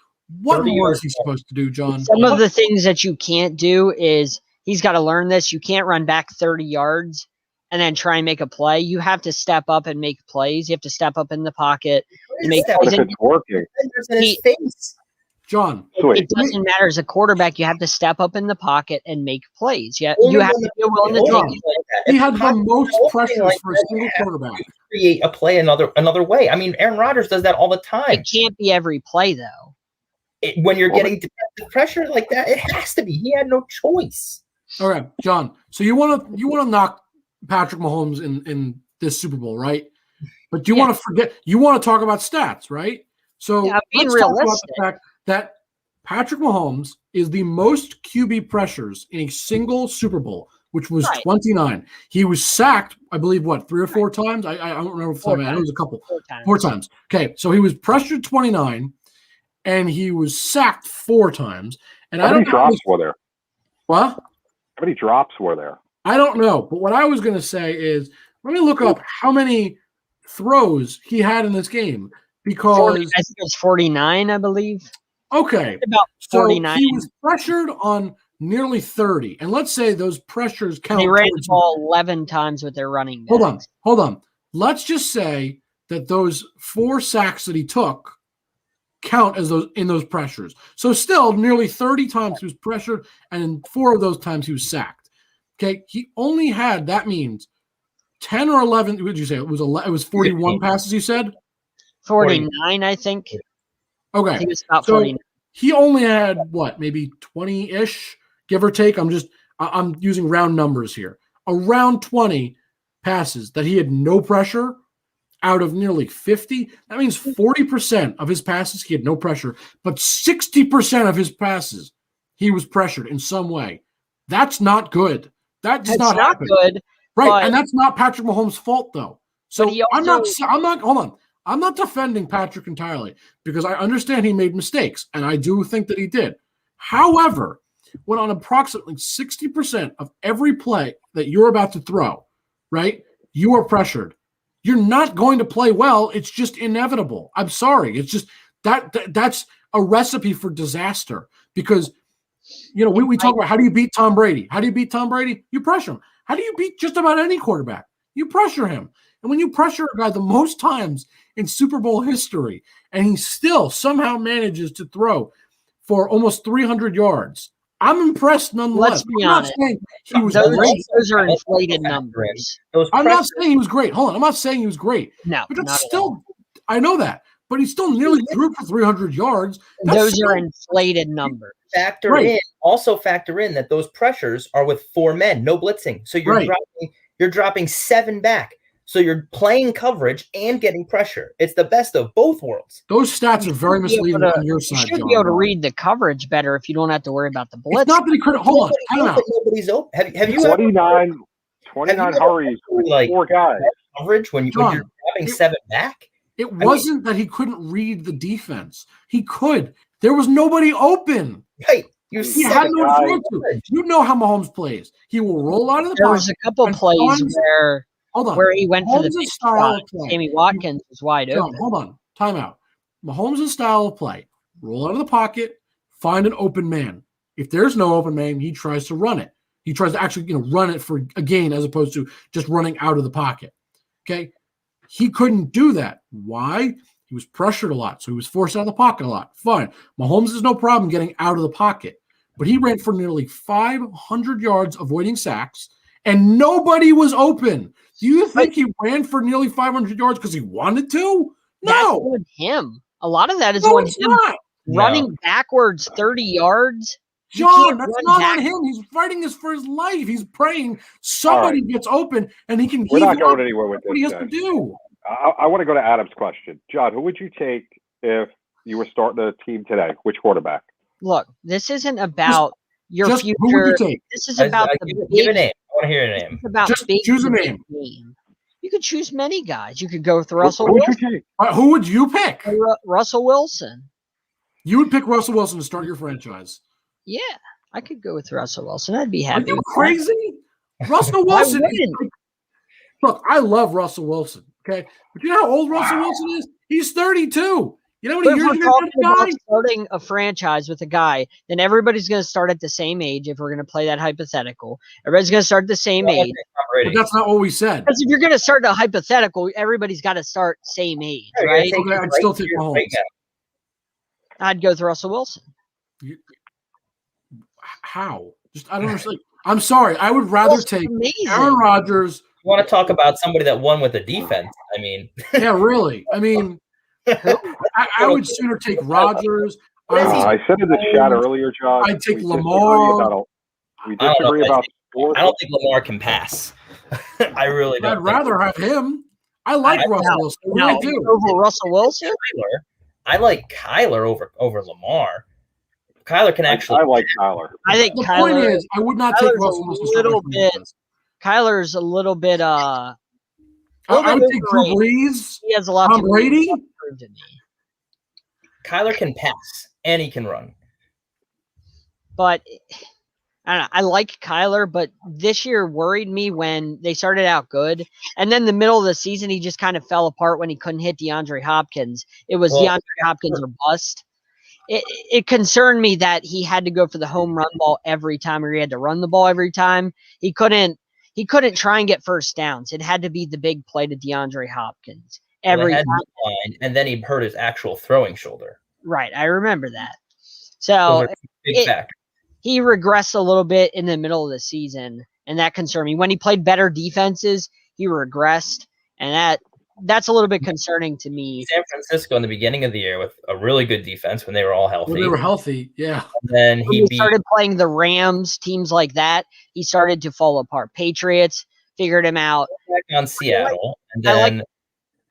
what more is he supposed to do, John? Some of the things that you can't do is he's got to learn this. You can't run back 30 yards and then try and make a play. You have to step up and make plays. You have to step up in the pocket and make plays. It's working. John, it doesn't matter as a quarterback. You have to step up in the pocket and make plays. You have to be willing to take it. He had the most pressures for a single quarterback. Create a play another way. I mean, Aaron Rodgers does that all the time. It can't be every play though. When you're getting defensive pressure like that, it has to be. He had no choice. All right, John. So you want to knock Patrick Mahomes in this Super Bowl, right? But you want to forget. You want to talk about stats, right? So let's talk about the fact that Patrick Mahomes is the most QB pressures in a single Super Bowl, which was 29. He was sacked, I believe, 3 or 4 times? I don't remember if it was a couple. 4 times. Okay, so he was pressured 29, and he was sacked 4 times. And how many drops were there? What? How many drops were there? I don't know. But what I was going to say is, let me look up how many throws he had in this game. Because I think it was 49, I believe. Okay. About 49. So he was pressured on nearly 30. And let's say those pressures count. They ran the ball 11 times with their running backs. Hold on. Let's just say that those 4 sacks that he took count as those pressures. So still nearly 30 times he was pressured, and in 4 of those times he was sacked. Okay, he only had, that means 10 or 11. What did you say? It was 41 passes. You said 49, I think. Okay, he was about 49. He only had what, maybe 20-ish, give or take. I'm using round numbers here. Around 20 passes that he had no pressure out of nearly 50. That means 40% of his passes he had no pressure, but 60% of his passes he was pressured in some way. That's not good. That does not happen. Good. Right, and that's not Patrick Mahomes' fault, though. So I'm not. Hold on. I'm not defending Patrick entirely because I understand he made mistakes, and I do think that he did. However, when on approximately 60% of every play that you're about to throw, right, you are pressured, you're not going to play well. It's just inevitable. I'm sorry. It's just that's a recipe for disaster because, we talk about how do you beat Tom Brady? How do you beat Tom Brady? You pressure him. How do you beat just about any quarterback? You pressure him. And when you pressure a guy the most times in Super Bowl history, and he still somehow manages to throw for almost 300 yards, I'm impressed nonetheless. Let's be honest. I'm not saying he was great. Those are inflated numbers. I'm not saying he was great. Hold on. I'm not saying he was great. No, but that's still, I know that. But he still nearly threw for 300 yards. Those are inflated numbers. Also factor in that those pressures are with 4 men, no blitzing. So you're dropping 7 back. So you're playing coverage and getting pressure. It's the best of both worlds. Those stats are very misleading on your side. You should be able to read the coverage better if you don't have to worry about the blitz. It's not that he couldn't. Hold on. Time out. Nobody's open. Have you 29 hurries, like 4 guys. Coverage when you're dropping 7 back? It wasn't that he couldn't read the defense. He could. There was nobody open. Right. He had no one to throw to. You know how Mahomes plays. He will roll out of the pocket. There was a couple plays where he went for the big shot. Sammy Watkins was wide open. Hold on. Time out. Mahomes' style of play. Roll out of the pocket, find an open man. If there's no open man, he tries to run it. He tries to actually run it for a gain as opposed to just running out of the pocket. Okay? He couldn't do that. Why? He was pressured a lot, so he was forced out of the pocket a lot. Fine. Mahomes has no problem getting out of the pocket, but he ran for nearly 500 yards avoiding sacks, and nobody was open. Do you think he ran for nearly 500 yards because he wanted to? No. That's on him. A lot of that is on him. Running backwards 30 yards. John, that's not on him. He's fighting this for his life. He's praying somebody gets open and he can. We're not going anywhere with this. What he has to do. I want to go to Adam's question. John, who would you take if you were starting a team today? Which quarterback? Look, this isn't about your future. Who would you take? This is about give a name. I want to hear a name. It's about just choose a name. You could choose many guys. You could go with Russell Wilson. Who would you pick? Russell Wilson. You would pick Russell Wilson to start your franchise. Yeah, I could go with Russell Wilson. I'd be happy. Are you crazy? Russell Wilson. Look, I love Russell Wilson. Okay, but you know how old Russell Wilson is? He's 32. You know what years we're talking about starting a franchise with a guy, then everybody's going to start at the same age. If we're going to play that hypothetical, everybody's going to start at the same age. But that's not what we said. Because if you're going to start a hypothetical, everybody's got to start same age, right? Okay, I'd still take Mahomes. I'd go with Russell Wilson. How? I don't understand. I'm sorry. I would rather take Aaron Rodgers. You want to talk about somebody that won with a defense? I mean, yeah, really. I mean, I would sooner take Rodgers. I said in the chat earlier, John. I'd take Lamar. We disagree about sports. I don't think Lamar can pass. I really don't. I'd rather have him. I like Russell Wilson. I do. Over Russell Wilson? I like Kyler over Lamar. Kyler can actually. I like Kyler. I think the point is, I would not take Russell Wilson. Kyler's a little bit. I would take Drew Brees. He has a lot Tom Brady. to me. Kyler can pass and he can run. But I don't know. I like Kyler, but this year worried me when they started out good, and then the middle of the season he just kind of fell apart when he couldn't hit DeAndre Hopkins. It was DeAndre Hopkins or bust. it concerned me that he had to go for the home run ball every time, or he had to run the ball every time. He couldn't try and get first downs. It had to be the big play to DeAndre Hopkins every time. And then he hurt his actual throwing shoulder. Right, I remember that. So big factor. He regressed a little bit in the middle of the season, and that concerned me. When he played better defenses, he regressed, and that's a little bit concerning to me. San Francisco in the beginning of the year with a really good defense when they were all healthy. When they were healthy, yeah. And then he started playing the Rams, teams like that. He started to fall apart. Patriots figured him out. On Seattle, and then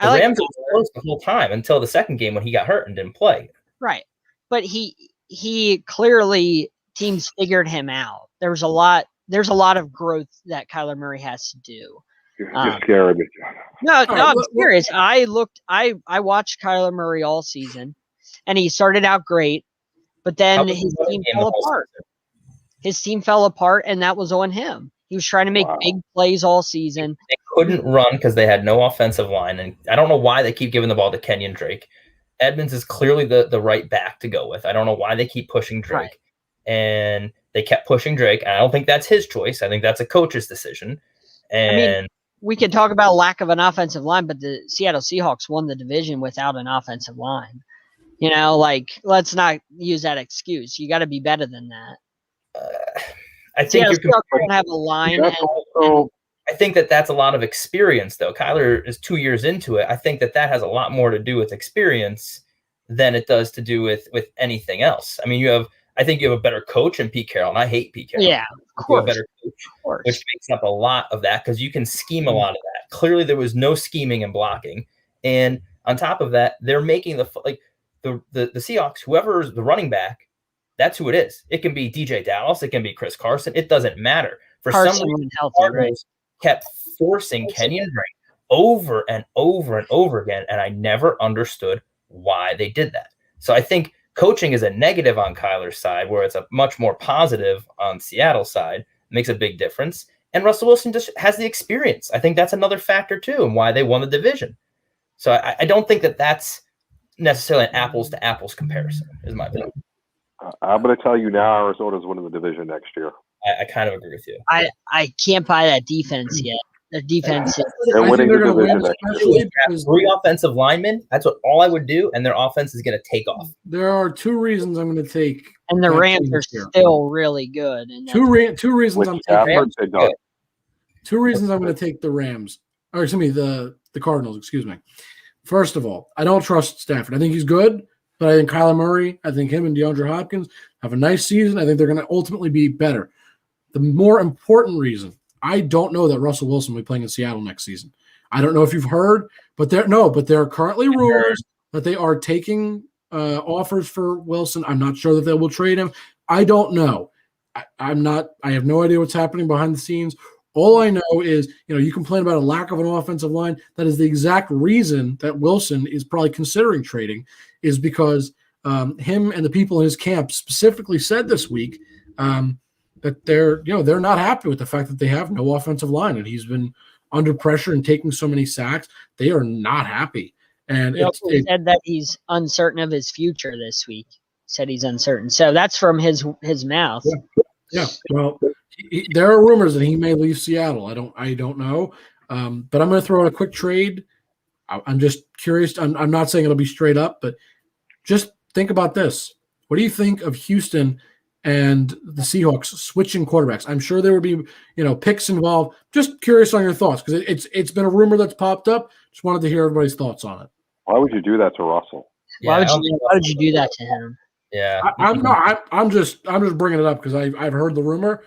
the Rams were close the whole time until the second game when he got hurt and didn't play. Right, but he clearly teams figured him out. There's a lot of growth that Kyler Murray has to do. You're scared me. No, I'm serious. I watched Kyler Murray all season, and he started out great, but then his team fell apart. His team fell apart, and that was on him. He was trying to make big plays all season. They couldn't run because they had no offensive line, and I don't know why they keep giving the ball to Kenyon Drake. Edmonds is clearly the right back to go with. I don't know why they keep pushing Drake. Right. And they kept pushing Drake. And I don't think that's his choice. I think that's a coach's decision. And we could talk about lack of an offensive line, but the Seattle Seahawks won the division without an offensive line. Let's not use that excuse. You got to be better than that. I think Seattle don't have a line. I think that's a lot of experience, though. Kyler is 2 years into it. I think that has a lot more to do with experience than it does to do with anything else. I mean, I think you have a better coach in Pete Carroll, and I hate Pete Carroll. Yeah, of course. You have a better coach, which makes up a lot of that because you can scheme a lot of that. Clearly, there was no scheming and blocking, and on top of that, they're making the Seahawks. Whoever is the running back, that's who it is. It can be DJ Dallas, it can be Chris Carson. It doesn't matter. For some reason, Cardinals kept forcing Kenyon Drake over and over and over again, and I never understood why they did that. So I think coaching is a negative on Kyler's side, where it's a much more positive on Seattle's side. It makes a big difference. And Russell Wilson just has the experience. I think that's another factor, too, and why they won the division. So I don't think that's necessarily an apples-to-apples comparison, is my opinion. I'm going to tell you now, Arizona's winning the division next year. I kind of agree with you. I can't buy that defense yet. The defense. They're winning the division next year. 3 offensive linemen. That's all I would do, and their offense is going to take off. There are 2 reasons I'm going to take. And the Rams are still really good. And two reasons I'm taking. 2 reasons I'm going to take the Rams. Or excuse me, the Cardinals. Excuse me. First of all, I don't trust Stafford. I think he's good, but I think Kyler Murray, I think him and DeAndre Hopkins have a nice season. I think they're going to ultimately be better. The more important reason, I don't know that Russell Wilson will be playing in Seattle next season. I don't know if you've heard, but there are currently rumors that they are taking offers for Wilson. I'm not sure that they will trade him. I don't know. I have no idea what's happening behind the scenes. All I know is, you complain about a lack of an offensive line. That is the exact reason that Wilson is probably considering trading, is because him and the people in his camp specifically said this week that they're not happy with the fact that they have no offensive line, and he's been under pressure and taking so many sacks. They are not happy. And he said that he's uncertain of his future this week. Said he's uncertain. So that's from his mouth. Yeah. Well, there are rumors that he may leave Seattle. I don't know. But I'm going to throw out a quick trade. I'm just curious. I'm not saying it'll be straight up, but just think about this. What do you think of Houston and the Seahawks switching quarterbacks? I'm sure there would be, picks involved. Just curious on your thoughts, because it's been a rumor that's popped up. Just wanted to hear everybody's thoughts on it. Why would you do that to Russell? Why would you do that to him? Yeah, I'm just bringing it up because I've heard the rumor.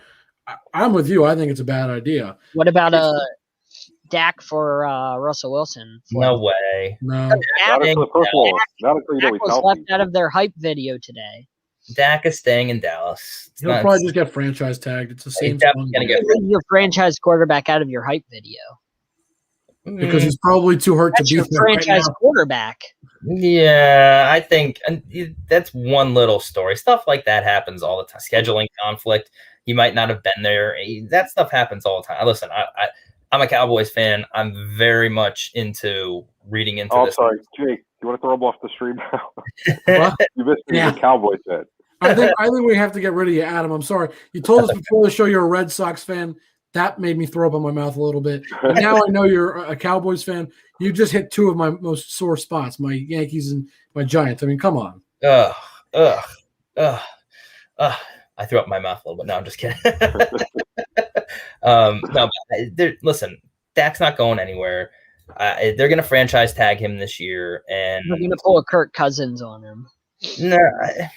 I'm with you. I think it's a bad idea. What about Dak for Russell Wilson? No way. No. Dak was left out of their hype video today. Dak is staying in Dallas. He'll probably just get franchise tagged. It's the same thing. Your franchise quarterback out of your hype video. Because he's probably too hurt to be your franchise quarterback. Yeah, I think that's one little story. Stuff like that happens all the time. Scheduling conflict. You might not have been there. That stuff happens all the time. Listen, I'm a Cowboys fan. I'm very much into reading into this. Sorry, Jake. You want to throw him off the stream now? What? You missed me, Yeah. the Cowboys fan. I think we have to get rid of you, Adam. I'm sorry. You told us before the show you're a Red Sox fan. That made me throw up in my mouth a little bit. But now I know you're a Cowboys fan. You just hit two of my most sore spots, my Yankees and my Giants. I mean, come on. I threw up in my mouth a little bit. No, I'm just kidding. No, listen, Dak's not going anywhere. They're going to franchise tag him this year, and They're going to pull a Kirk Cousins on him. No,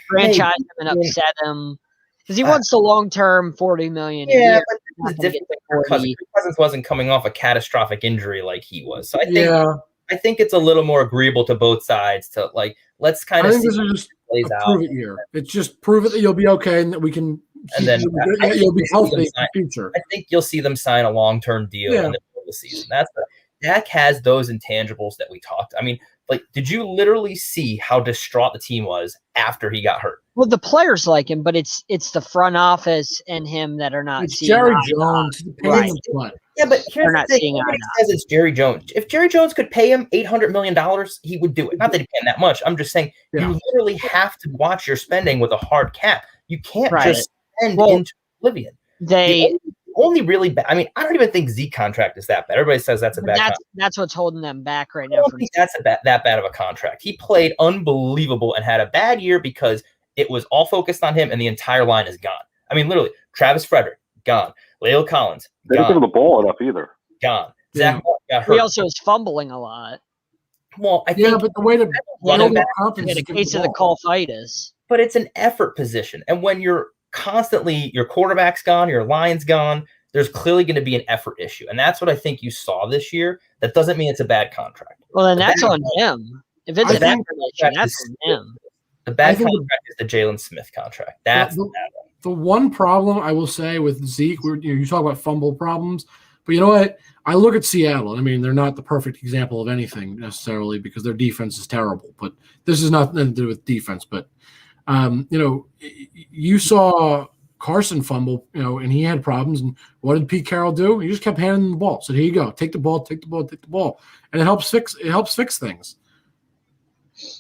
franchise him and upset him because he wants the long-term $40 million. Yeah, but this is different. Cousins wasn't coming off a catastrophic injury like he was, so I think it's a little more agreeable to both sides to let's kind of see how it plays out. Prove it year. It's just prove it that you'll be okay and that we can. And then you'll be healthy in the future. I think you'll see them sign a long-term deal in the middle of the season. Dak has those intangibles that we talked. I mean, did you literally see how distraught the team was after he got hurt? Well, the players like him, but it's the front office and him that are not it's seeing Jerry Jones. Right. Yeah, but here's the thing. Everybody says it's Jerry Jones. If Jerry Jones could pay him $800 million, he would do it. Not that he can that much. I'm just saying you literally have to watch your spending with a hard cap. You can't just spend into oblivion. They only really bad. I mean, I don't even think Zeke contract is that bad. Everybody says that's a bad contract. That's what's holding them back right now. I don't think that's that bad of a contract. He played unbelievable and had a bad year because it was all focused on him and the entire line is gone. I mean, literally, Travis Frederick, gone. Leo Collins, they didn't give him the ball enough either. Gone. Zach got hurt. He also is fumbling a lot. Well, I think but the way to run back in the case of the colitis. But it's an effort position. And when you're constantly, your quarterback's gone, your line's gone, there's clearly going to be an effort issue. And that's what I think you saw this year. That doesn't mean it's a bad contract. Well, then that's on him. If it's an effort issue, that's on him. The bad contract is the Jalen Smith contract. That's the bad one. The one problem I will say with Zeke, you talk about fumble problems, but you know what? I look at Seattle. I mean, they're not the perfect example of anything necessarily because their defense is terrible. But this is nothing to do with defense. But you saw Carson fumble, and he had problems. And what did Pete Carroll do? He just kept handing him the ball. Said, "Here you go, take the ball, and it helps fix things."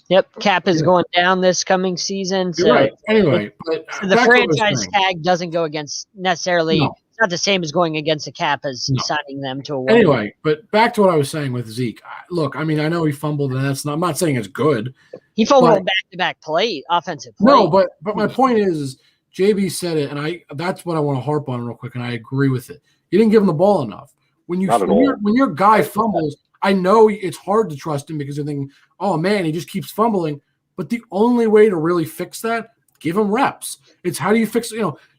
Yep, cap is going down this coming season. So right. Anyway, but the franchise tag doesn't go against necessarily. No. It's not the same as going against a cap as signing them to a win. Anyway, but back to what I was saying with Zeke. Look, I mean, I know he fumbled, and I'm not saying it's good. He fumbled back-to-back offensive play. No, but my point is JB said it, and that's what I want to harp on real quick, and I agree with it. You didn't give him the ball enough. When your guy fumbles, I know it's hard to trust him because you're thinking, oh man, he just keeps fumbling. But the only way to really fix that, give him reps. It's how do you fix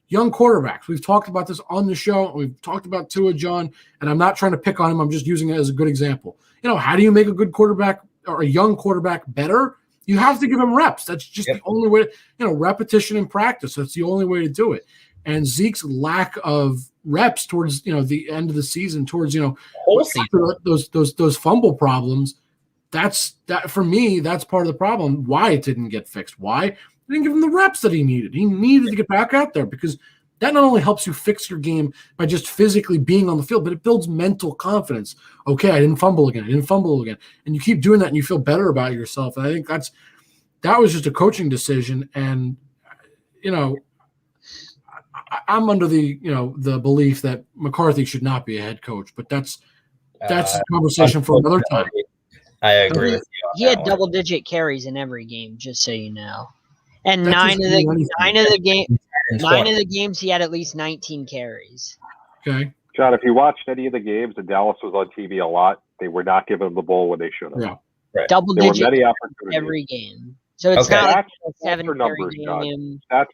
young quarterbacks. We've talked about this on the show. We've talked about Tua, John, and I'm not trying to pick on him. I'm just using it as a good example. How do you make a good quarterback or a young quarterback better? You have to give him reps. That's just the only way. Repetition and practice. That's the only way to do it. And Zeke's lack of reps towards the end of the season, towards whole season. those fumble problems. That for me, that's part of the problem. Why it didn't get fixed? Why they didn't give him the reps that he needed? He needed to get back out there because that not only helps you fix your game by just physically being on the field, but it builds mental confidence. Okay, I didn't fumble again. And you keep doing that, and you feel better about yourself. And I think that was just a coaching decision. And I'm under the the belief that McCarthy should not be a head coach, but that's a conversation for another time. I agree with you. He had double-digit carries in every game, just so you know. And nine of the games he had at least 19 carries. Okay, John, if you watched any of the games, and Dallas was on TV a lot, they were not giving him the ball when they should have. Yeah, right. Double-digit every game. So it's not like a 7-carry game. Stats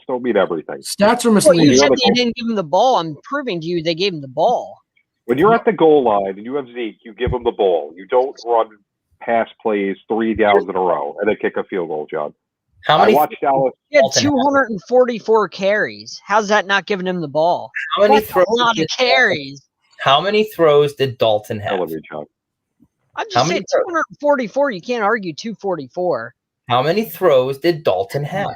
don't mean everything. Stats are misleading. You said they didn't give him the ball. I'm proving to you they gave him the ball. When you're at the goal line and you have Zeke, you give him the ball. You don't run pass plays 3 downs in a row and then kick a field goal, John. I watched Dallas. He had 244 carries. How's that not giving him the ball? That's a lot of carries. How many throws did Dalton have? I'm just saying 244. You can't argue 244. How many throws did Dalton have?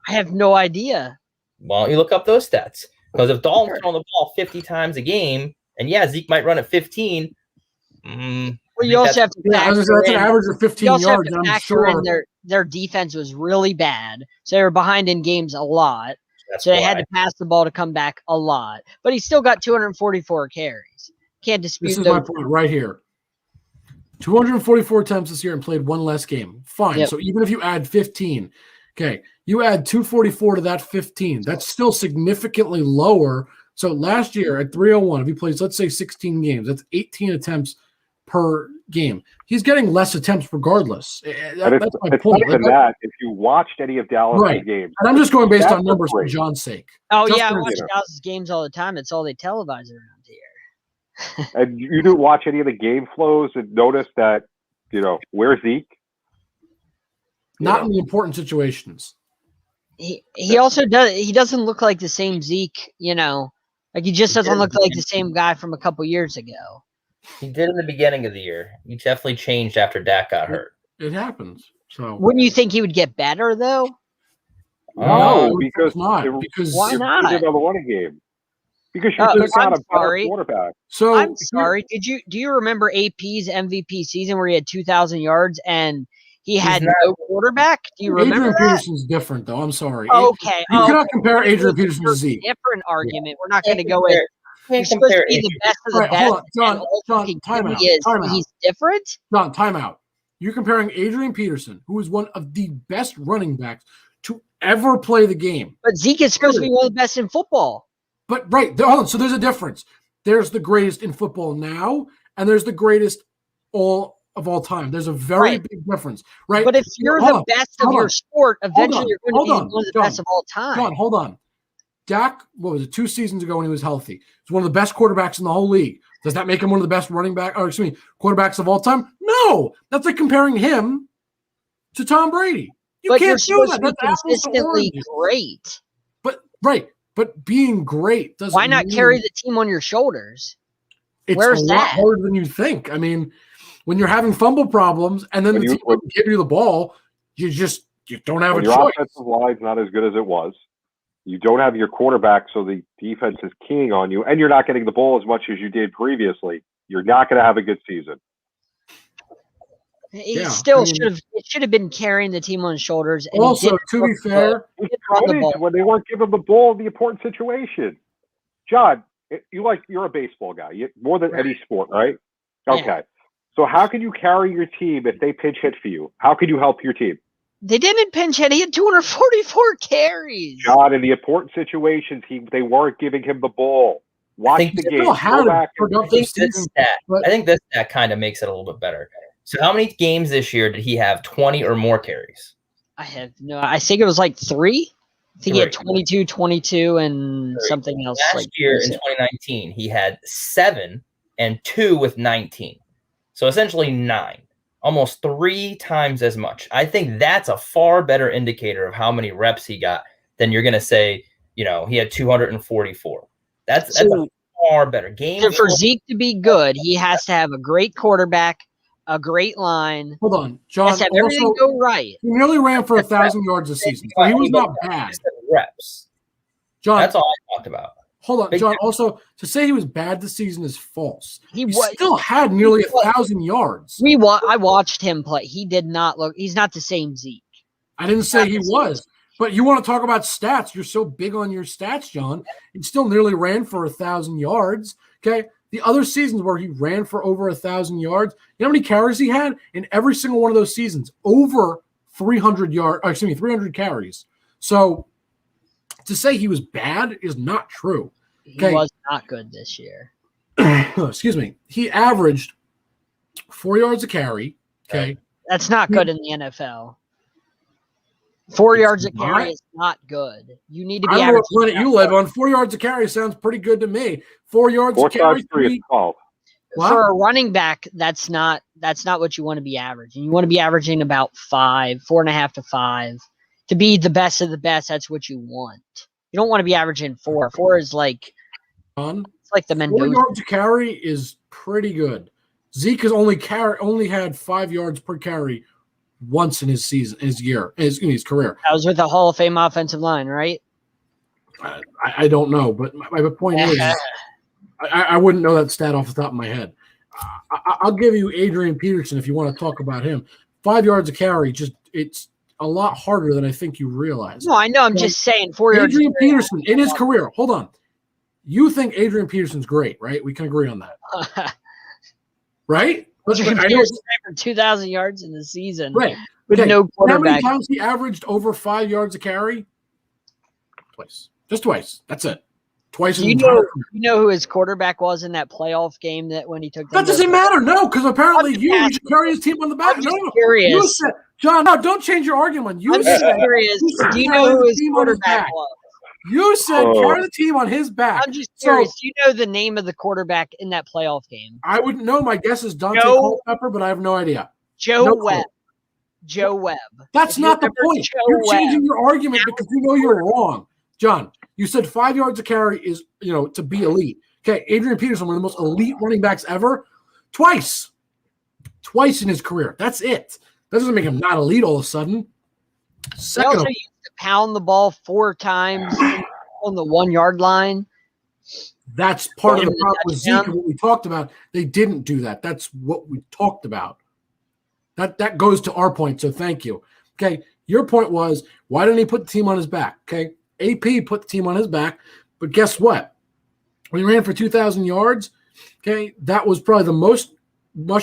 I have no idea. Why don't you look up those stats? Because if Dalton's on the ball 50 times a game, and Zeke might run at 15. Well, Well, you also have to Yeah, that's an average of 15 you also yards. have to I'm factor in sure. their defense was really bad, so they were behind in games a lot. That's So they why. had to pass the ball to come back a lot. But he still got 244 carries. Can't dispute This is those. my point right here. 244 attempts this year and played one less game. Fine. Yep. So even if you add 15, okay, you add 244 to that 15. That's still significantly lower. So last year at 301, if he plays, let's say 16 games, that's 18 attempts per game. He's getting less attempts regardless. That's my point. Not even that. If you watched any of Dallas' games, and I'm just going based on stats numbers are for great. John's sake. Oh, Just yeah, I for- watch Dallas games all the time. It's all they televise around here. And you didn't watch any of the game flows and notice that, where's Zeke? Not in the important situations. He also does. He doesn't look like the same Zeke. Like he just doesn't look like the same guy from a couple years ago. He did in the beginning of the year. He definitely changed after Dak got hurt. It happens. So wouldn't you think he would get better though? No, because not. why Why not? on the running game. Because you just got a better quarterback. So I'm sorry. Do you remember AP's MVP season where he had 2,000 yards and he had no quarterback? Do you remember Adrian that? Peterson's different, though. I'm sorry. Okay. You cannot compare Adrian Peterson to Zeke. Different argument. We're not going to go with. You're supposed to be the best of the Right, best. hold on, John, time out. He's different. John, time out. You're comparing Adrian Peterson, who is one of the best running backs to ever play the game. But Zeke is supposed to be one of the best in football. But hold on. So there's a difference. There's the greatest in football now, and there's the greatest of all time. There's a very big difference, right? But if you're the best of your sport, eventually you're going to be one of the best of all time. John, hold on. Dak, what was it, 2 seasons ago when he was healthy? He's one of the best quarterbacks in the whole league. Does that make him one of the best quarterbacks of all time? No. That's like comparing him to Tom Brady. You can't do that. That's consistently great. But being great doesn't. Why not carry the team on your shoulders? It's Where's a that? lot harder than you think. I mean, when you're having fumble problems and then the team doesn't give you the ball, you don't have a choice. Your offensive line's not as good as it was. You don't have your quarterback, so the defense is keying on you, and you're not getting the ball as much as you did previously. You're not going to have a good season. He should have been carrying the team on his shoulders. And also, to be fair, when they weren't giving the ball in the important situation. John, you're a baseball guy, more than any sport, right? Okay. Yeah. So how can you carry your team if they pinch hit for you? How can you help your team? They didn't pinch hit. He had 244 carries. John, in the important situations, they weren't giving him the ball. Watch the game. I think this stat kind of makes it a little bit better. So how many games this year did he have 20 or more carries? I think it was like 3. I think he had 22, and something else. Last year in 2019, he had 7 and 2 with 19. So essentially 9. Almost 3 times as much. I think that's a far better indicator of how many reps he got than you're going to say, he had 244. That's a far better game. So for Zeke to be good, he has to have a great quarterback, a great line. Hold on, John. Has to have everything go right. He nearly ran for 1,000 yards this season. So he was not bad. Reps. John, that's all I talked about. Hold on, John. Also, to say he was bad this season is false. He was, still had nearly 1,000 yards. I watched him play. He did not look. He's not the same Zeke. I didn't say he was. But you want to talk about stats. You're so big on your stats, John. He still nearly ran for 1,000 yards. Okay. The other seasons where he ran for over 1,000 yards, you know how many carries he had? In every single one of those seasons, over 300 carries. So to say he was bad is not true. Okay. He was not good this year. Excuse me. He averaged 4 yards a carry. Okay. That's not good in the NFL. 4 yards a carry is not good. You need to be. I don't know what planet you live on. 4 yards a carry sounds pretty good to me. 4 yards a carry. 3 is 12. For a running back, that's not what you want to be averaging. You want to be averaging about 4.5 to 5. To be the best of the best, that's what you want. You don't want to be averaging 4. 4 is like it's like the Mendoza. 4 yards a carry is pretty good. Zeke has only had 5 yards per carry once in his career. That was with the Hall of Fame offensive line, right? I don't know, but my point is, I wouldn't know that stat off the top of my head. I'll give you Adrian Peterson if you want to talk about him. 5 yards a carry, it's a lot harder than I think you realize. No, I know. I'm just saying 4 yards. Adrian Peterson in his career. Hold on. You think Adrian Peterson's great, right? We can agree on that, right? Adrian Peterson ran for 2,000 yards in the season, right? With no quarterback. How many times he averaged over 5 yards a carry? Twice, just twice. That's it. Twice. Do you know who his quarterback was in that playoff game that when he took? That doesn't matter. No, because apparently you should carry his team on the back. I'm just curious. You said, John, no, don't change your argument. I'm just curious. Do you know who his quarterback was? You said carry the team on his back. I'm just curious. Do you know the name of the quarterback in that playoff game? I wouldn't know. My guess is Dante Culpepper, but I have no idea. Joe Webb. Joe Webb. That's not the point. You're changing your argument because you know you're wrong. John, you said 5 yards a carry is, to be elite. Okay, Adrian Peterson, one of the most elite running backs ever, twice in his career. That's it. That doesn't make him not elite all of a sudden. He also used to pound the ball 4 times on the 1 yard line. That's part of the problem with Zeke and what we talked about. They didn't do that. That's what we talked about. That goes to our point, so thank you. Okay, your point was, why didn't he put the team on his back? Okay, AP put the team on his back, but guess what? When he ran for 2,000 yards, okay, that was probably the most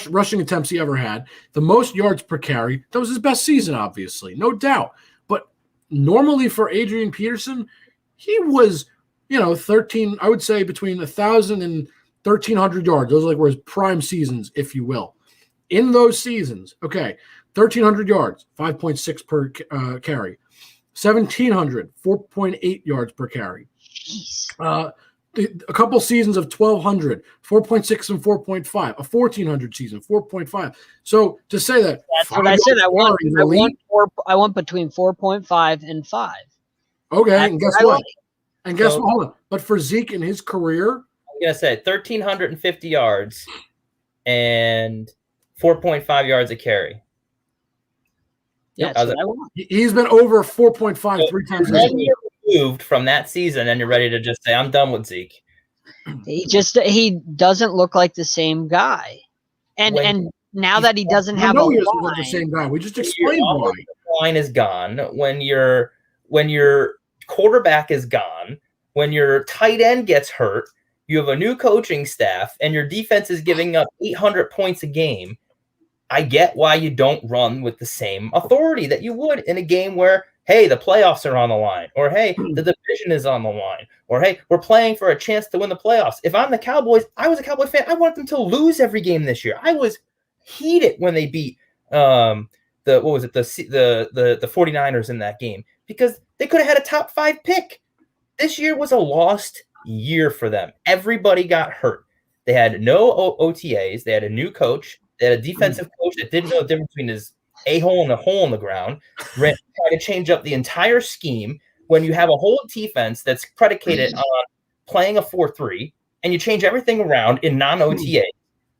rushing attempts he ever had, the most yards per carry. That was his best season, obviously, no doubt. But normally for Adrian Peterson, he was, 13, I would say between 1,000 and 1,300 yards. Those were his prime seasons, if you will. In those seasons, okay, 1,300 yards, 5.6 per carry. 1,700, 4.8 yards per carry. A couple seasons of 1,200, 4.6 and 4.5. A 1,400 season, 4.5. So to say that, that's what I said. I want between 4.5 and 5. Okay, that's and guess what? And guess what? Hold on. But for Zeke in his career, I'm gonna say 1,350 yards and 4.5 yards a carry. Yeah, that's what I want. He's been over 4.5 3 times. You're removed from that season, and you're ready to just say, "I'm done with Zeke." He doesn't look like the same guy, and now that he doesn't have a line, the same guy. We just explained why. The line is gone when your quarterback is gone, when your tight end gets hurt. You have a new coaching staff, and your defense is giving up 800 points a game. I get why you don't run with the same authority that you would in a game where, hey, the playoffs are on the line, or hey, the division is on the line, or hey, we're playing for a chance to win the playoffs. If I'm the Cowboys, I was a Cowboy fan. I want them to lose every game this year. I was heated when they beat the 49ers in that game because they could have had a top 5 pick. This year was a lost year for them. Everybody got hurt. They had no OTAs. They had a new coach. They had a defensive coach that didn't know the difference between his a-hole and a hole in the ground, trying to change up the entire scheme when you have a whole defense that's predicated on playing a 4-3, and you change everything around in non-OTA.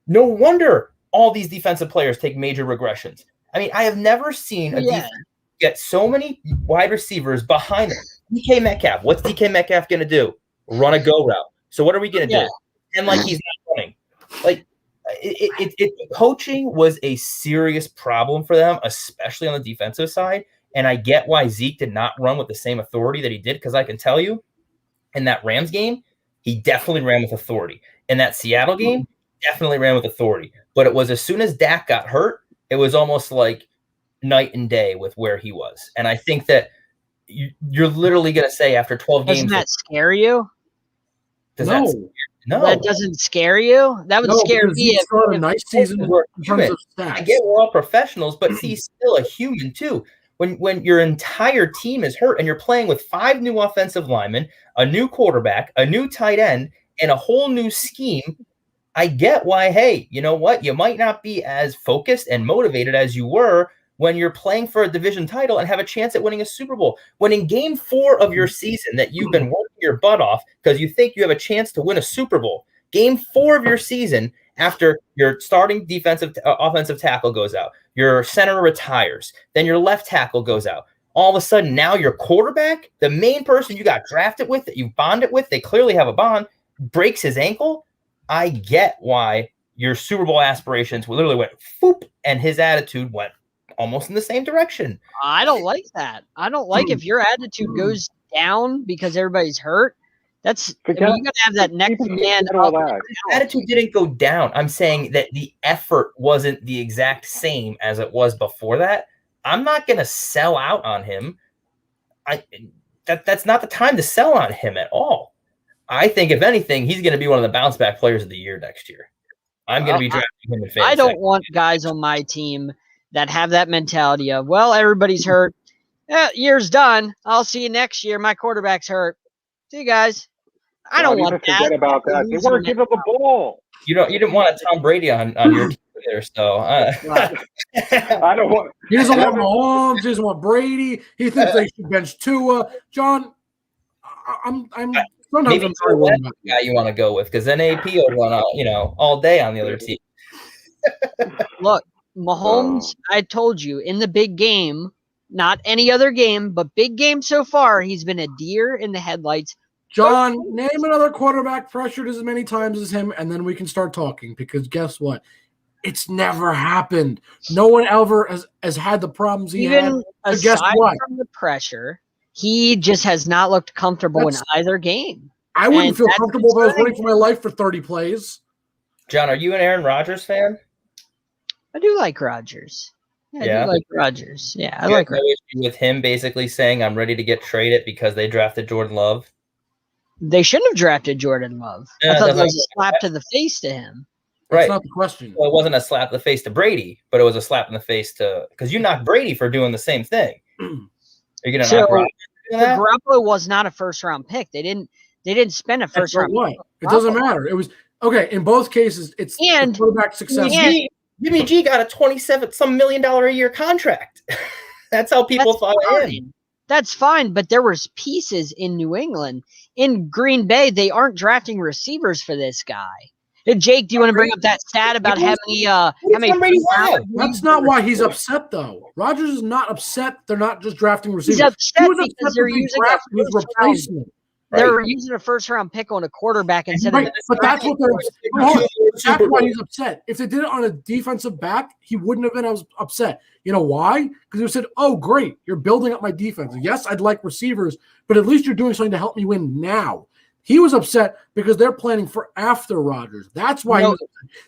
No wonder all these defensive players take major regressions. I mean, I have never seen a defense get so many wide receivers behind them. DK Metcalf, what's DK Metcalf going to do? Run a go route. So what are we going to do? And like he's not running. Like, coaching was a serious problem for them, especially on the defensive side. And I get why Zeke did not run with the same authority that he did, because I can tell you in that Rams game, he definitely ran with authority. In that Seattle game, definitely ran with authority. But it was as soon as Dak got hurt, it was almost like night and day with where he was. And I think that you're literally going to say after 12 games. Doesn't that scare you? No. That doesn't scare you? That would scare me. A nice season in terms of stats. I get we're all professionals, but he's still a human too. When your entire team is hurt and you're playing with 5 new offensive linemen, a new quarterback, a new tight end, and a whole new scheme, I get why, hey, you know what? You might not be as focused and motivated as you were when you're playing for a division title and have a chance at winning a Super Bowl. When in game 4 of your season that you've been working your butt off because you think you have a chance to win a Super Bowl, game 4 of your season, after your starting offensive tackle goes out, your center retires, then your left tackle goes out. All of a sudden, now your quarterback, the main person you got drafted with, that you bonded with, they clearly have a bond, breaks his ankle. I get why your Super Bowl aspirations literally went whoop, and his attitude went almost in the same direction. I don't like that. I don't like if your attitude goes down because everybody's hurt. That's you got to have that next man up. Attitude didn't go down. I'm saying that the effort wasn't the exact same as it was before that. I'm not going to sell out on him. That's not the time to sell on him at all. I think, if anything, he's going to be one of the bounce back players of the year next year. I'm going to be drafting him in fantasy. I don't want guys on my team that have that mentality of, well, everybody's hurt. Year's done. I'll see you next year. My quarterback's hurt. See you guys. I don't want that. Forget about that. They weren't giving up the ball. You didn't want a Tom Brady on your team there, so I don't want. He doesn't want Mahomes. He doesn't want Brady. He thinks they should bench Tua. John, I'm sometimes I'm very worried about the guy you want to go with, because NAP will run out, all day on the other team. Look, Mahomes, I told you, in the big game, not any other game, but big game so far, he's been a deer in the headlights. John, name another quarterback pressured as many times as him, and then we can start talking, because guess what? It's never happened. No one ever has had the problems he had. Aside guess what? From the pressure, he just has not looked comfortable in either game. I wouldn't feel comfortable if I was running for my life for 30 plays. John, are you an Aaron Rodgers fan? I do like Rodgers. I do like Rodgers. Yeah, I like Rodgers. With him basically saying, I'm ready to get traded because they drafted Jordan Love. They shouldn't have drafted Jordan Love. I thought that was a slap to the face to him. Right. That's not the question. Well, it wasn't a slap in the face to Brady, but it was a slap in the face because you knocked Brady for doing the same thing. Are you going to knock Rodgers for that? Garoppolo was not a first-round pick. They didn't spend a first-round pick. It doesn't matter. It was okay in both cases. It's the quarterback success. Jimmy G got a $27 million a year contract. That's how people thought in. That's fine, but there was pieces in New England. In Green Bay, they aren't drafting receivers for this guy. Jake, do you want to bring up that stat about how many? That's not why he's upset, though. Rodgers is not upset. They're not just drafting receivers. He's upset because they're using his replacement. Right. They're using a first-round pick on a quarterback instead of. But that's what that's why he's upset. If they did it on a defensive back, he wouldn't have been upset. You know why? Because he said, "Oh, great, you're building up my defense. Yes, I'd like receivers, but at least you're doing something to help me win now." He was upset because they're planning for after Rodgers. That's why he was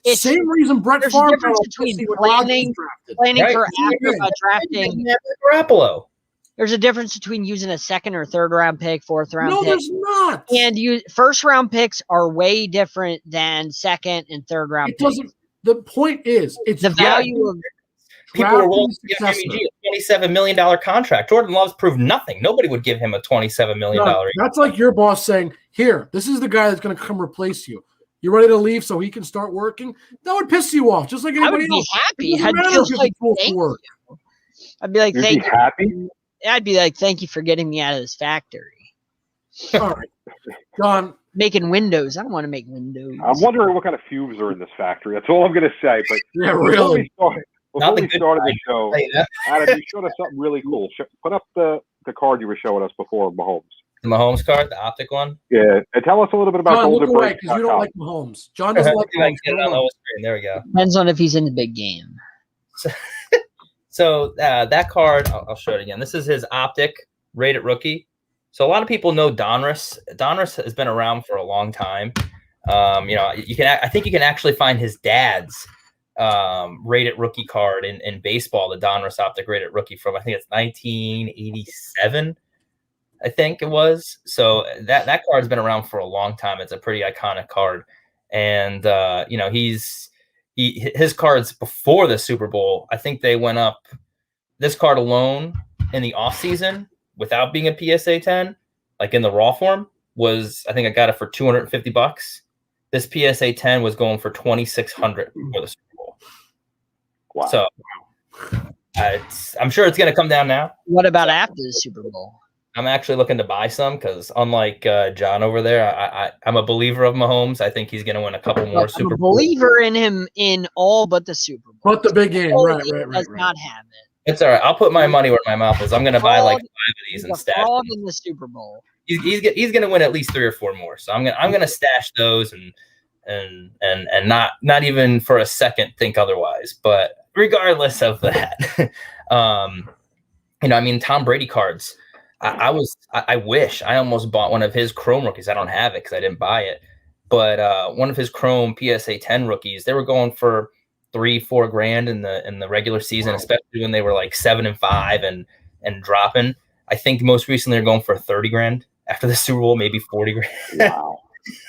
upset. Same reason Brett Favre between planning for after drafting Garoppolo. There's a difference between using a second or third round pick, fourth round pick. No, there's not. And first round picks are way different than second and third round picks. The point is, it's the value of people are willing to give Jimmy G a $27 million contract. Jordan Love's proved nothing. Nobody would give him a $27 million. That's like your boss saying, "Here, this is the guy that's going to come replace you. You ready to leave so he can start working?" That would piss you off, just like anybody else. Happy. I'd be like, thank you. Happy? I'd be like, thank you for getting me out of this factory. All right. John. Making windows. I don't want to make windows. I'm wondering what kind of fumes are in this factory. That's all I'm going to say. But yeah, really. Before we started the show, Adam, you showed us something really cool. Put up the card you were showing us before, Mahomes. The Mahomes card, the optic one? Yeah. And tell us a little bit about John, look away, because you don't like Mahomes. John doesn't like Mahomes. Get it on the whole screen. There we go. Depends on if he's in the big game. So that card, I'll show it again. This is his optic rated rookie. So a lot of people know Donruss. Donruss has been around for a long time. I think you can actually find his dad's rated rookie card in baseball, the Donruss optic rated rookie from, I think it's 1987. I think it was. So that card's been around for a long time. It's a pretty iconic card. And, his cards before the Super Bowl, I think they went up, this card alone in the offseason without being a PSA 10, like in the raw form, was, I think I got it for $250. This PSA 10 was going for $2,600 for the Super Bowl. Wow. So I'm sure it's going to come down now. What about after the Super Bowl? I'm actually looking to buy some because, unlike John over there, I'm a believer of Mahomes. I think he's going to win a couple more Super Bowls. I'm a believer in him in all but the Super Bowl. But the big game, right. Does not have it. It's all right. I'll put my money where my mouth is. I'm going to buy like 5 of these and stash them. In the Super Bowl. He's going to win at least 3 or 4 more. So I'm going to stash those and and not even for a second think otherwise. But regardless of that, I mean, Tom Brady cards. I wish I almost bought one of his Chrome rookies. I don't have it because I didn't buy it, but one of his Chrome PSA 10 rookies, they were going for $3-4 grand in the regular season, especially when they were like 7-5 and dropping. I think most recently they're going for 30 grand after the Super Bowl, maybe 40 grand. Wow.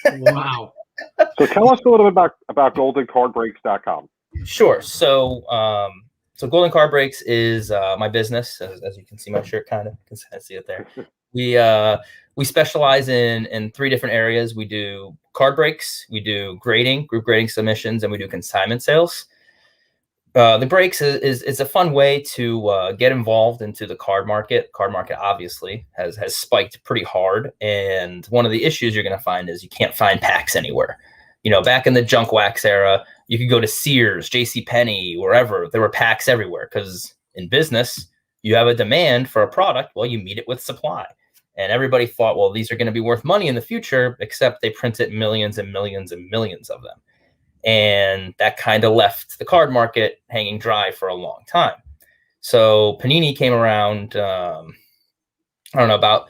Wow. So tell us a little bit about goldencardbreaks.com. Sure. So Golden Card Breaks is my business. As you can see, my shirt kind of can see it there. We specialize in 3 different areas. We do card breaks, we do grading, group grading submissions, and we do consignment sales. The breaks is a fun way to get involved into the card market. Card market obviously has spiked pretty hard, and one of the issues you're going to find is you can't find packs anywhere. Back in the junk wax era, you could go to Sears, JCPenney, wherever. There were packs everywhere because in business, you have a demand for a product. Well, you meet it with supply. And everybody thought, well, these are going to be worth money in the future, except they printed millions and millions and millions of them. And that kind of left the card market hanging dry for a long time. So Panini came around, I don't know, about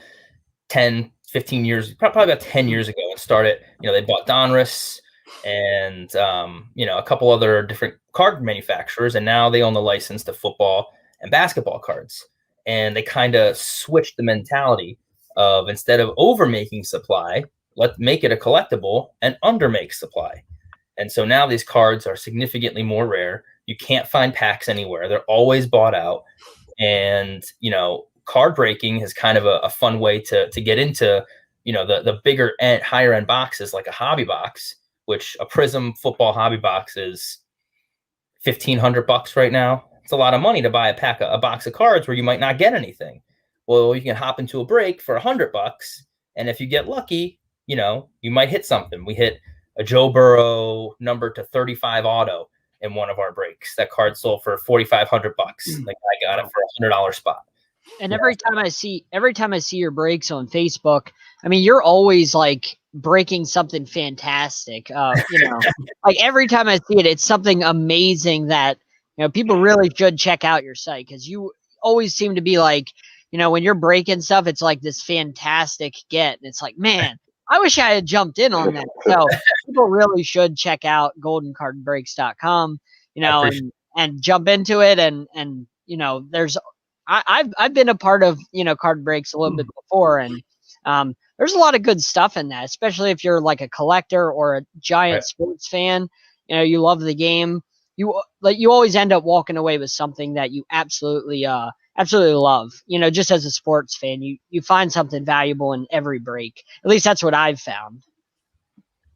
10, 15 years, probably about 10 years ago, and started, they bought Donruss and, a couple other different card manufacturers. And now they own the license to football and basketball cards. And they kind of switched the mentality of, instead of over making supply, let's make it a collectible and under make supply. And so now these cards are significantly more rare. You can't find packs anywhere. They're always bought out. And, card breaking is kind of a fun way to get into, the bigger and higher end boxes, like a hobby box, which a Prism football hobby box is $1,500 right now. It's a lot of money to buy a box of cards where you might not get anything. Well, you can hop into a break for $100. And if you get lucky, you might hit something. We hit a Joe Burrow number to 35 auto in one of our breaks. That card sold for $4,500. Like, I got it for $100 spot. And every time I see your breaks on Facebook, I mean, you're always like breaking something fantastic. Like every time I see it, it's something amazing that, people really should check out your site, because you always seem to be like, when you're breaking stuff, it's like this fantastic get. And it's like, man, I wish I had jumped in on that. So people really should check out goldencardbreaks.com, and jump into it. And I've been a part of, card breaks a little bit before, and there's a lot of good stuff in that, especially if you're like a collector or a giant sports fan. You love the game. You always end up walking away with something that you absolutely love. Just as a sports fan, you find something valuable in every break. At least that's what I've found.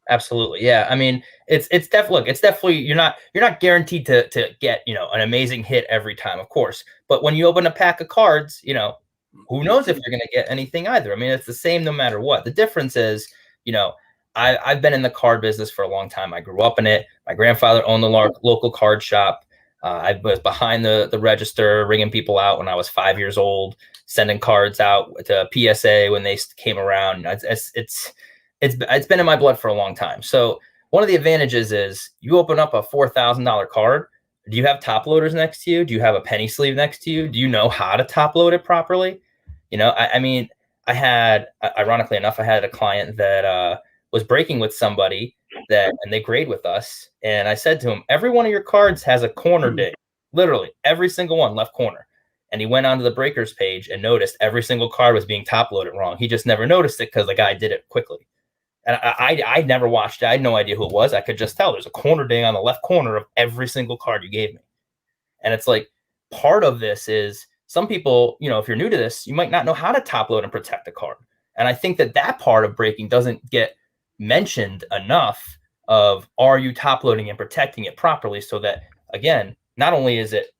Absolutely. Yeah. I mean, it's definitely, you're not guaranteed to get, an amazing hit every time, of course. But when you open a pack of cards, who knows if you're going to get anything either. I mean, it's the same no matter what. The difference is, I've been in the card business for a long time. I grew up in it. My grandfather owned the local card shop. I was behind the register, ringing people out when I was 5 years old, sending cards out to PSA when they came around. It's been in my blood for a long time. So one of the advantages is you open up a $4,000 card. Do you have top loaders next to you? Do you have a penny sleeve next to you? Do you know how to top load it properly? Ironically enough, I had a client that was breaking with somebody and they grade with us. And I said to him, every one of your cards has a corner ding, literally every single one, left corner. And he went onto the breakers page and noticed every single card was being top loaded wrong. He just never noticed it because the guy did it quickly. And I never watched it. I had no idea who it was. I could just tell there's a corner ding on the left corner of every single card you gave me. And it's like, part of this is some people, if you're new to this, you might not know how to top load and protect a card. And I think that part of breaking doesn't get mentioned enough of, are you top loading and protecting it properly, so that, again, not only is it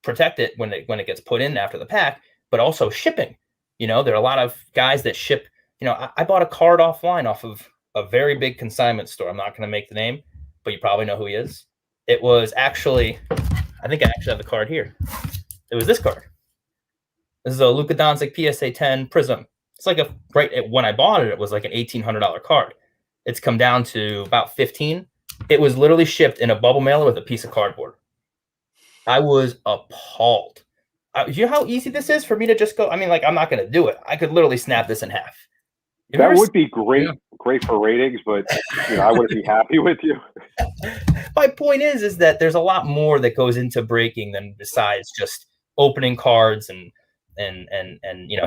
protected when it gets put in after the pack, but also shipping. There are a lot of guys that ship. I bought a card offline off of a very big consignment store. I'm not going to make the name, but you probably know who he is. It was actually, I think I actually have the card here. It was this card. This is a Luka Doncic PSA 10 Prism. It's like when I bought it, it was like an $1,800 card. it's come down to about 15. It was literally shipped in a bubble mailer with a piece of cardboard. I was appalled. You know how easy this is for me to just go? I mean, like, I'm not going to do it. I could literally snap this in half. That would be great, great for ratings, but I wouldn't be happy with you. My point is that there's a lot more that goes into breaking than besides just opening cards and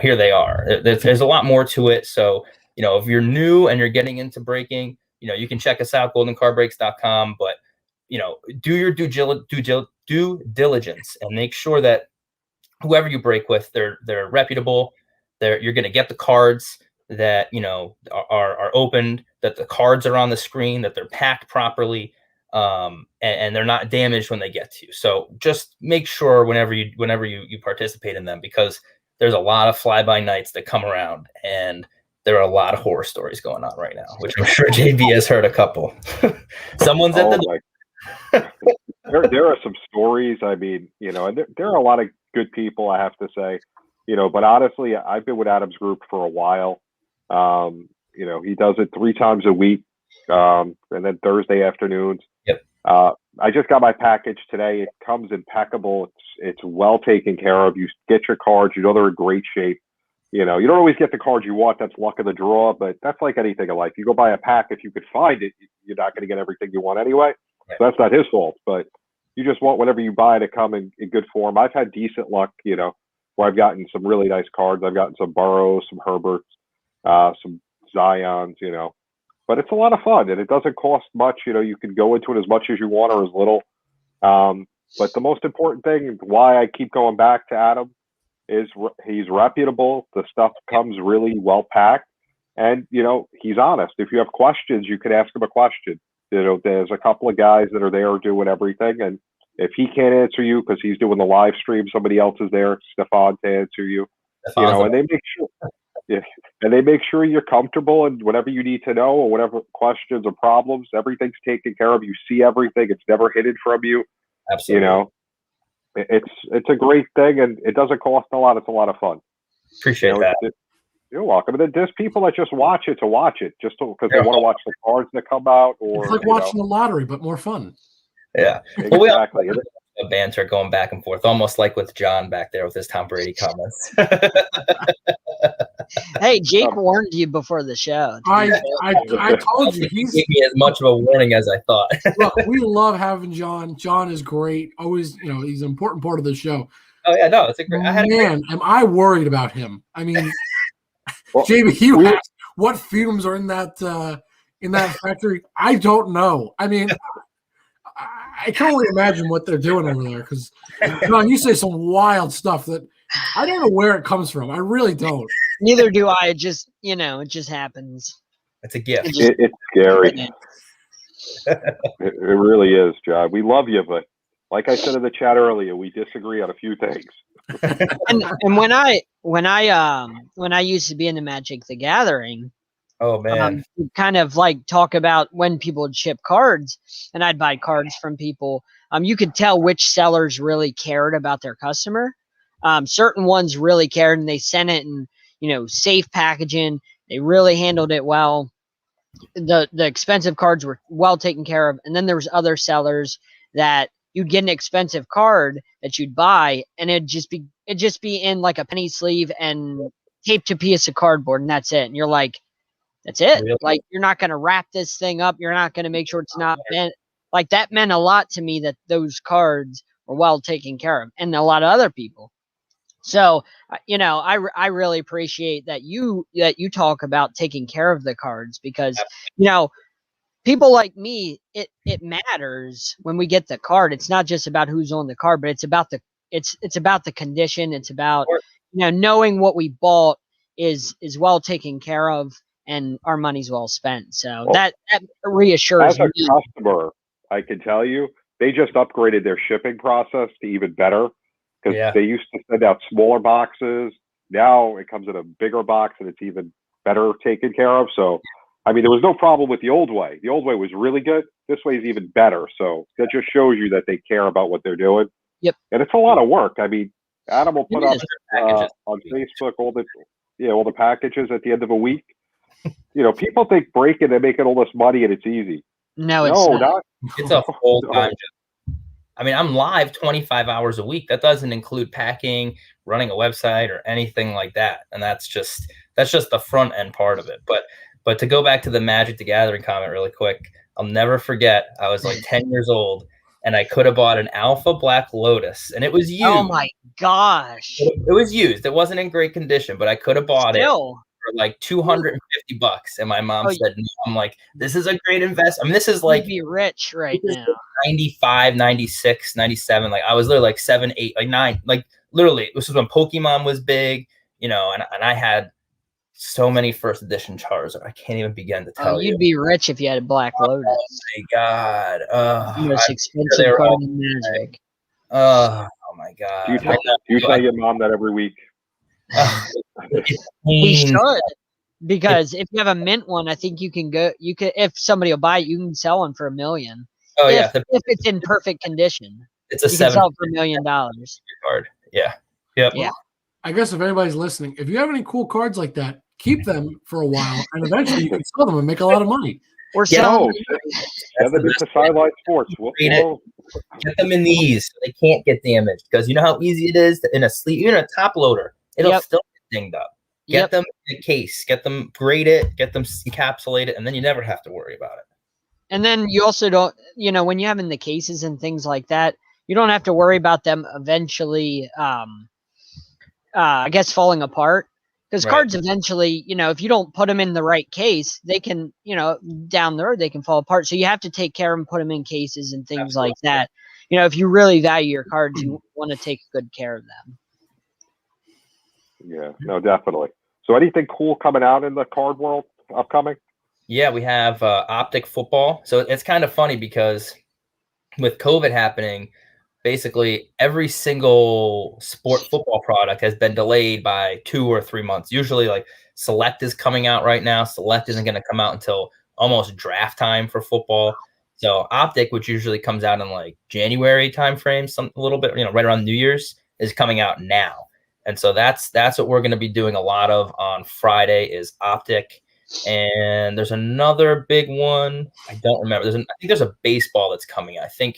here they are. There's a lot more to it. So, if you're new and you're getting into breaking, you can check us out, goldencardbreaks.com, but, do your due diligence and make sure that whoever you break with, they're reputable. You're going to get the cards that are opened, that the cards are on the screen, that they're packed properly, and they're not damaged when they get to you. So just make sure whenever you participate in them, because there's a lot of fly-by-nights that come around, and there are a lot of horror stories going on right now, which I'm sure JB has heard a couple. Someone's at the there are some stories. I mean, and there are a lot of good people, I have to say, but honestly, I've been with Adam's group for a while. He does it 3 times a week, and then Thursday afternoons. Yep. I just got my package today. It comes impeccable. It's well taken care of. You get your cards. They're in great shape. You don't always get the cards you want. That's luck of the draw, but that's like anything in life. You go buy a pack. If you could find it, you're not going to get everything you want anyway. Right. So that's not his fault, but you just want whatever you buy to come in good form. I've had decent luck, where I've gotten some really nice cards. I've gotten some Burrows, some Herberts, some Zions, but it's a lot of fun, and it doesn't cost much. You can go into it as much as you want or as little. But the most important thing, why I keep going back to Adam, is he's reputable. The stuff comes really well packed, and he's honest. If you have questions, you can ask him a question. There's a couple of guys that are there doing everything, and if he can't answer you because he's doing the live stream, somebody else is there, Stefan, to answer you. And they make sure. Yeah, and they make sure you're comfortable, and whatever you need to know or whatever questions or problems, everything's taken care of. You see everything; it's never hidden from you. Absolutely. It's a great thing, and it doesn't cost a lot. It's a lot of fun. Appreciate that. You're welcome. And there's people that just watch it just because they want to watch the cards that come out. Or it's like watching the lottery, but more fun. Yeah, exactly. Well, a banter going back and forth, almost like with John back there with his Tom Brady comments. Hey, Jake warned you before the show. I told you he gave me as much of a warning as I thought. Look, we love having John. John is great. Always, he's an important part of the show. Oh yeah, no, it's a great. Am I worried about him? I mean, JB, you asked what fumes are in that factory. I don't know. I mean, I can only imagine what they're doing over there, because John, you say some wild stuff that I don't know where it comes from. I really don't. Neither do I. It just, it just happens. It's a gift. It's scary. It really is, John. We love you, but like I said in the chat earlier, we disagree on a few things. and when I used to be in the Magic the Gathering, oh man, kind of like talk about when people would ship cards, and I'd buy cards from people. You could tell which sellers really cared about their customer. Certain ones really cared, and they sent it in, safe packaging. They really handled it well. The expensive cards were well taken care of. And then there was other sellers that you'd get an expensive card that you'd buy, and it'd just be in like a penny sleeve and taped to a piece of cardboard, and that's it. And you're like, that's it. Really? Like, you're not going to wrap this thing up. You're not going to make sure it's not bent. Like, that meant a lot to me, that those cards were well taken care of, and a lot of other people. So, I really appreciate that you talk about taking care of the cards, because, people like me, it matters when we get the card. It's not just about who's on the card, but it's about the condition. It's about, knowing what we bought is well taken care of, and our money's well spent. So that reassures me. As a customer, I can tell you, they just upgraded their shipping process to even better. Because they used to send out smaller boxes. Now it comes in a bigger box, and it's even better taken care of. So, I mean, there was no problem with the old way. The old way was really good. This way is even better. So that just shows you that they care about what they're doing. Yep. And it's a lot of work. I mean, Adam will put up on Facebook all the packages at the end of a week. people think breaking, they're making all this money and it's easy. No, it's No, not. It's a full-time job. I mean, I'm live 25 hours a week. That doesn't include packing, running a website, or anything like that. And that's just the front end part of it. But to go back to the Magic the Gathering comment really quick, I'll never forget. I was like 10 years old, and I could have bought an Alpha Black Lotus, and it was used. Oh my gosh! It was used. It wasn't in great condition, but I could have bought it for like $250. And my mom said, no. I'm like, this is a great investment. I mean, this is like, you'd be rich right now. 95, 96, 97. Like, I was literally like 7, 8, like 9. Like, literally, this was when Pokemon was big, and I had so many first edition Charizard. I can't even begin to tell you. You'd be rich if you had a Black Lotus. Oh my God. Most expensive card in Magic. Oh my God. Do you tell your mom that every week? He should, because if you have a mint one, I think you can if somebody will buy it, you can sell one for $1 million. Oh if it's in perfect condition. It's a you can sell it for $1 million. Card. Yeah. Yep. Yeah. I guess if anybody's listening, if you have any cool cards like that, keep them for a while, and eventually you can sell them and make a lot of money. Or sell them. Send them to Sideline Sports. Get them in these so they can't get damaged, because you know how easy it is in a sleeve, even a top loader, it'll still get dinged up. Get them in a case, get them graded, get them encapsulated, and then you never have to worry about it. And then you also don't, when you have in the cases and things like that, you don't have to worry about them eventually, I guess, falling apart. Because cards eventually, if you don't put them in the right case, they can, down the road, they can fall apart. So you have to take care of them, put them in cases and things like that. If you really value your cards, you want to take good care of them. Yeah, no, definitely. So anything cool coming out in the card world upcoming? Yeah, we have Optic football. So it's kind of funny because with COVID happening, basically every single sport football product has been delayed by 2 or 3 months. Usually, like, Select is coming out right now. Select isn't going to come out until almost draft time for football. So Optic, which usually comes out in like January timeframe, a little bit, right around New Year's, is coming out now. And so that's what we're going to be doing a lot of on Friday is Optic. And there's another big one. I don't remember. I think there's a baseball that's coming out. I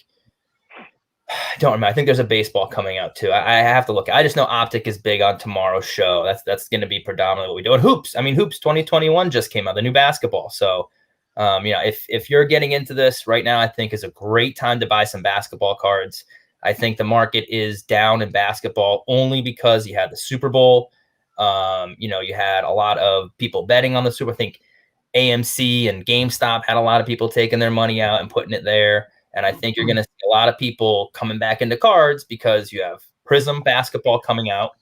don't remember. I think there's a baseball coming out too. I have to look. I just know Optic is big on tomorrow's show. That's going to be predominantly what we do. And Hoops. I mean, Hoops 2021 just came out, the new basketball. So, if you're getting into this right now, I think is a great time to buy some basketball cards. I think the market is down in basketball only because you had the Super Bowl. You had a lot of people betting on the Super Bowl. I think AMC and GameStop had a lot of people taking their money out and putting it there. And I think you're going to see a lot of people coming back into cards because you have Prism basketball coming out.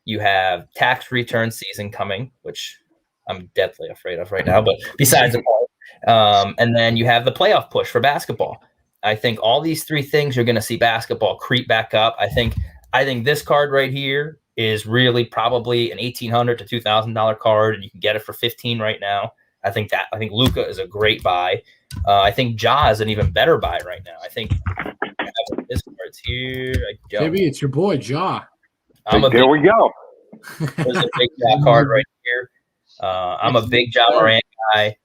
You have tax return season coming, which I'm deathly afraid of right now. But besides the point, and then you have the playoff push for basketball. I think all these three things you're going to see basketball creep back up. I think this card right here is really probably an $1,800 to $2,000 card, and you can get it for $15 right now. I think Luka is a great buy. I think Ja is an even better buy right now. I think this card's here. Maybe it's your boy Ja. There we go. There's a big Ja card right here. I'm a big Ja Morant guy.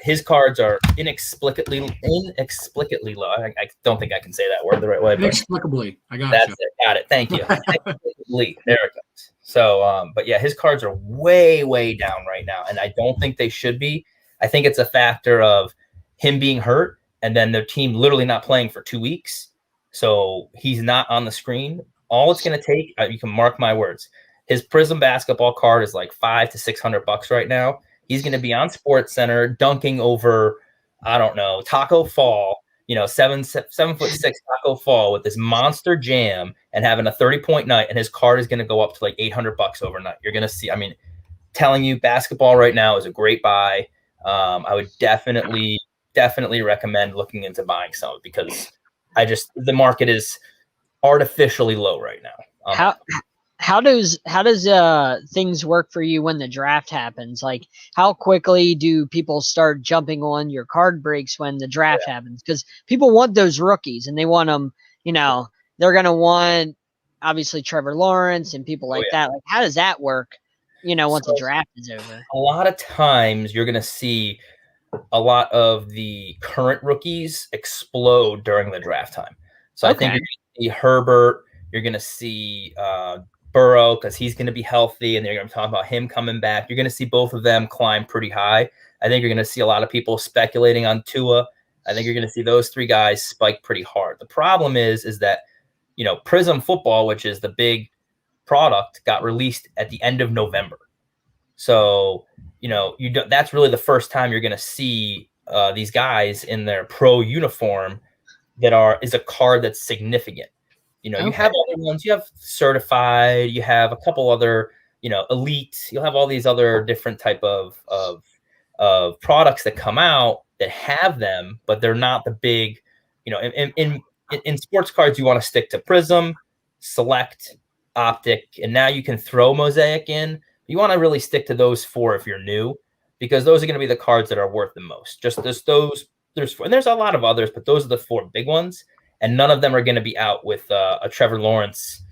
His cards are inexplicably low. I don't think I can say that word the right way. Inexplicably. I got it. Got it. Thank you. Inexplicably. There it goes. So, but yeah, his cards are way, way down right now. And I don't think they should be. I think it's a factor of him being hurt and then their team literally not playing for 2 weeks. So he's not on the screen. All it's going to take, you can mark my words, his Prism basketball card is like $500 to $600 right now. He's going to be on Sports Center dunking over, I don't know, Taco Fall, 7'6" Taco Fall with this monster jam and having a 30-point night, and his card is going to go up to like $800 overnight. You're going to see, telling you, basketball right now is a great buy. I would definitely recommend looking into buying some because the market is artificially low right now. How does things work for you when the draft happens? Like, how quickly do people start jumping on your card breaks when the draft happens? Because people want those rookies and they want them, they're going to want obviously Trevor Lawrence and people like that. Like, how does that work once the draft is over. A lot of times you're going to see a lot of the current rookies explode during the draft time. So I think you're going to see Herbert, you're going to see Burrow because he's going to be healthy, and they're going to talk about him coming back. You're going to see both of them climb pretty high. I think you're going to see a lot of people speculating on Tua. I think you're going to see those three guys spike pretty hard. The problem is that, Prism Football, which is the big product, got released at the end of November. So, that's really the first time you're going to see these guys in their pro uniform is a card that's significant. You have other ones, you have certified, you have a couple other, elite, you'll have all these other different type of products that come out that have them, but they're not the big, in sports cards, you want to stick to Prism, Select, Optic, and now you can throw Mosaic in. You want to really stick to those four if you're new, because those are going to be the cards that are worth the most. Just there's a lot of others, but those are the four big ones, and none of them are going to be out with a Trevor Lawrence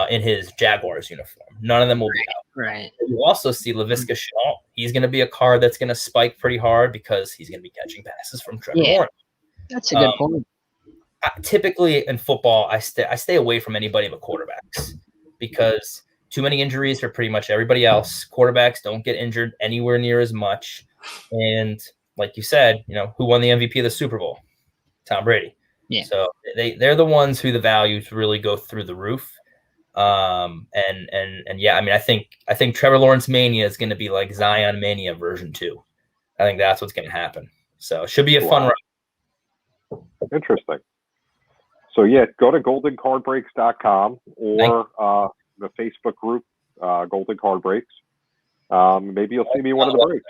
in his Jaguars uniform. None of them will be out. Right. You also see Laviska Shenault. He's going to be a card that's going to spike pretty hard because he's going to be catching passes from Trevor Lawrence. That's a good point. Typically in football, I stay away from anybody but quarterbacks because too many injuries for pretty much everybody else. Quarterbacks don't get injured anywhere near as much. And like you said, who won the MVP of the Super Bowl? Tom Brady. Yeah. So they're the ones who the values really go through the roof. And yeah, I mean, I think Trevor Lawrence mania is going to be like Zion mania version 2. I think that's what's going to happen. So it should be a fun run. Interesting. So yeah, go to goldencardbreaks.com or the Facebook group, Golden Card Breaks. Maybe you'll see me in one of the breaks.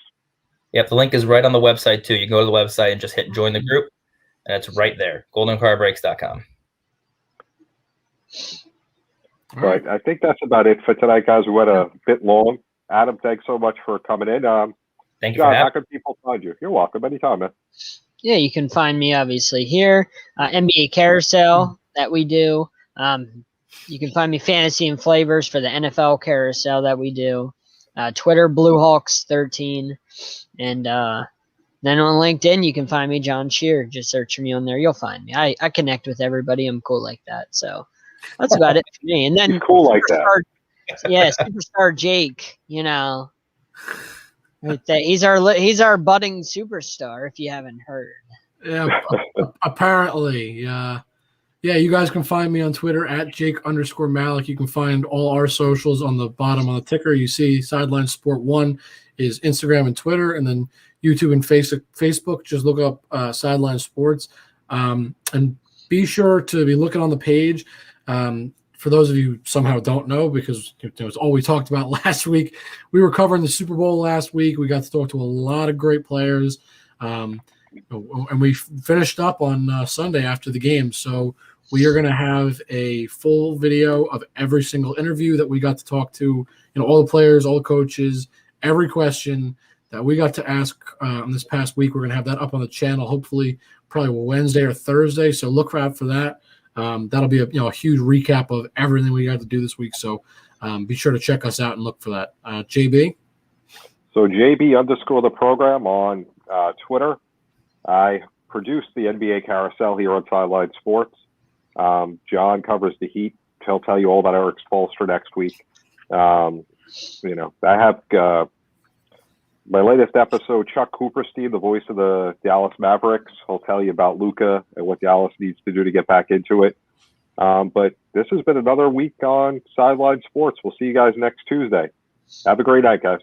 Yep, the link is right on the website too. You can go to the website and just hit join the group, and it's right there, goldencardbreaks.com. Right. I think that's about it for tonight, guys. We went a bit long. Adam, thanks so much for coming in. Thank you. John, how can people find you? You're welcome. Anytime, man. Yeah, you can find me obviously here, NBA Carousel that we do. You can find me Fantasy and Flavors for the NFL Carousel that we do. Twitter, BlueHawks13. And then on LinkedIn, you can find me, Jon Shearer. Just search for me on there. You'll find me. I connect with everybody. I'm cool like that. So that's about it for me. And then he's cool like that. Yeah, Superstar Jake, right there. He's our budding superstar, if you haven't heard. Yeah, apparently. Yeah, you guys can find me on Twitter at Jake_Malik. You can find all our socials on the bottom of the ticker. You see Sideline Sport 1 is Instagram and Twitter, and then YouTube and Facebook. Just look up Sideline Sports. And be sure to be looking on the page. For those of you who somehow don't know, because it was all we talked about last week, we were covering the Super Bowl last week. We got to talk to a lot of great players, and we finished up on Sunday after the game. So we are going to have a full video of every single interview that we got to talk to, all the players, all the coaches, every question that we got to ask this past week. We're going to have that up on the channel, hopefully probably Wednesday or Thursday. So look out for that. That'll be a huge recap of everything we got to do this week. So be sure to check us out and look for that. JB? So JB_ the program on Twitter. I produce the NBA Carousel here on Sideline Sports. John covers the Heat. He'll tell you all about Eric Spoelstra next week. I have my latest episode, Chuck Cooperstein, the voice of the Dallas Mavericks. He'll tell you about Luka and what Dallas needs to do to get back into it. But this has been another week on Sideline Sports. We'll see you guys next Tuesday. Have a great night, guys.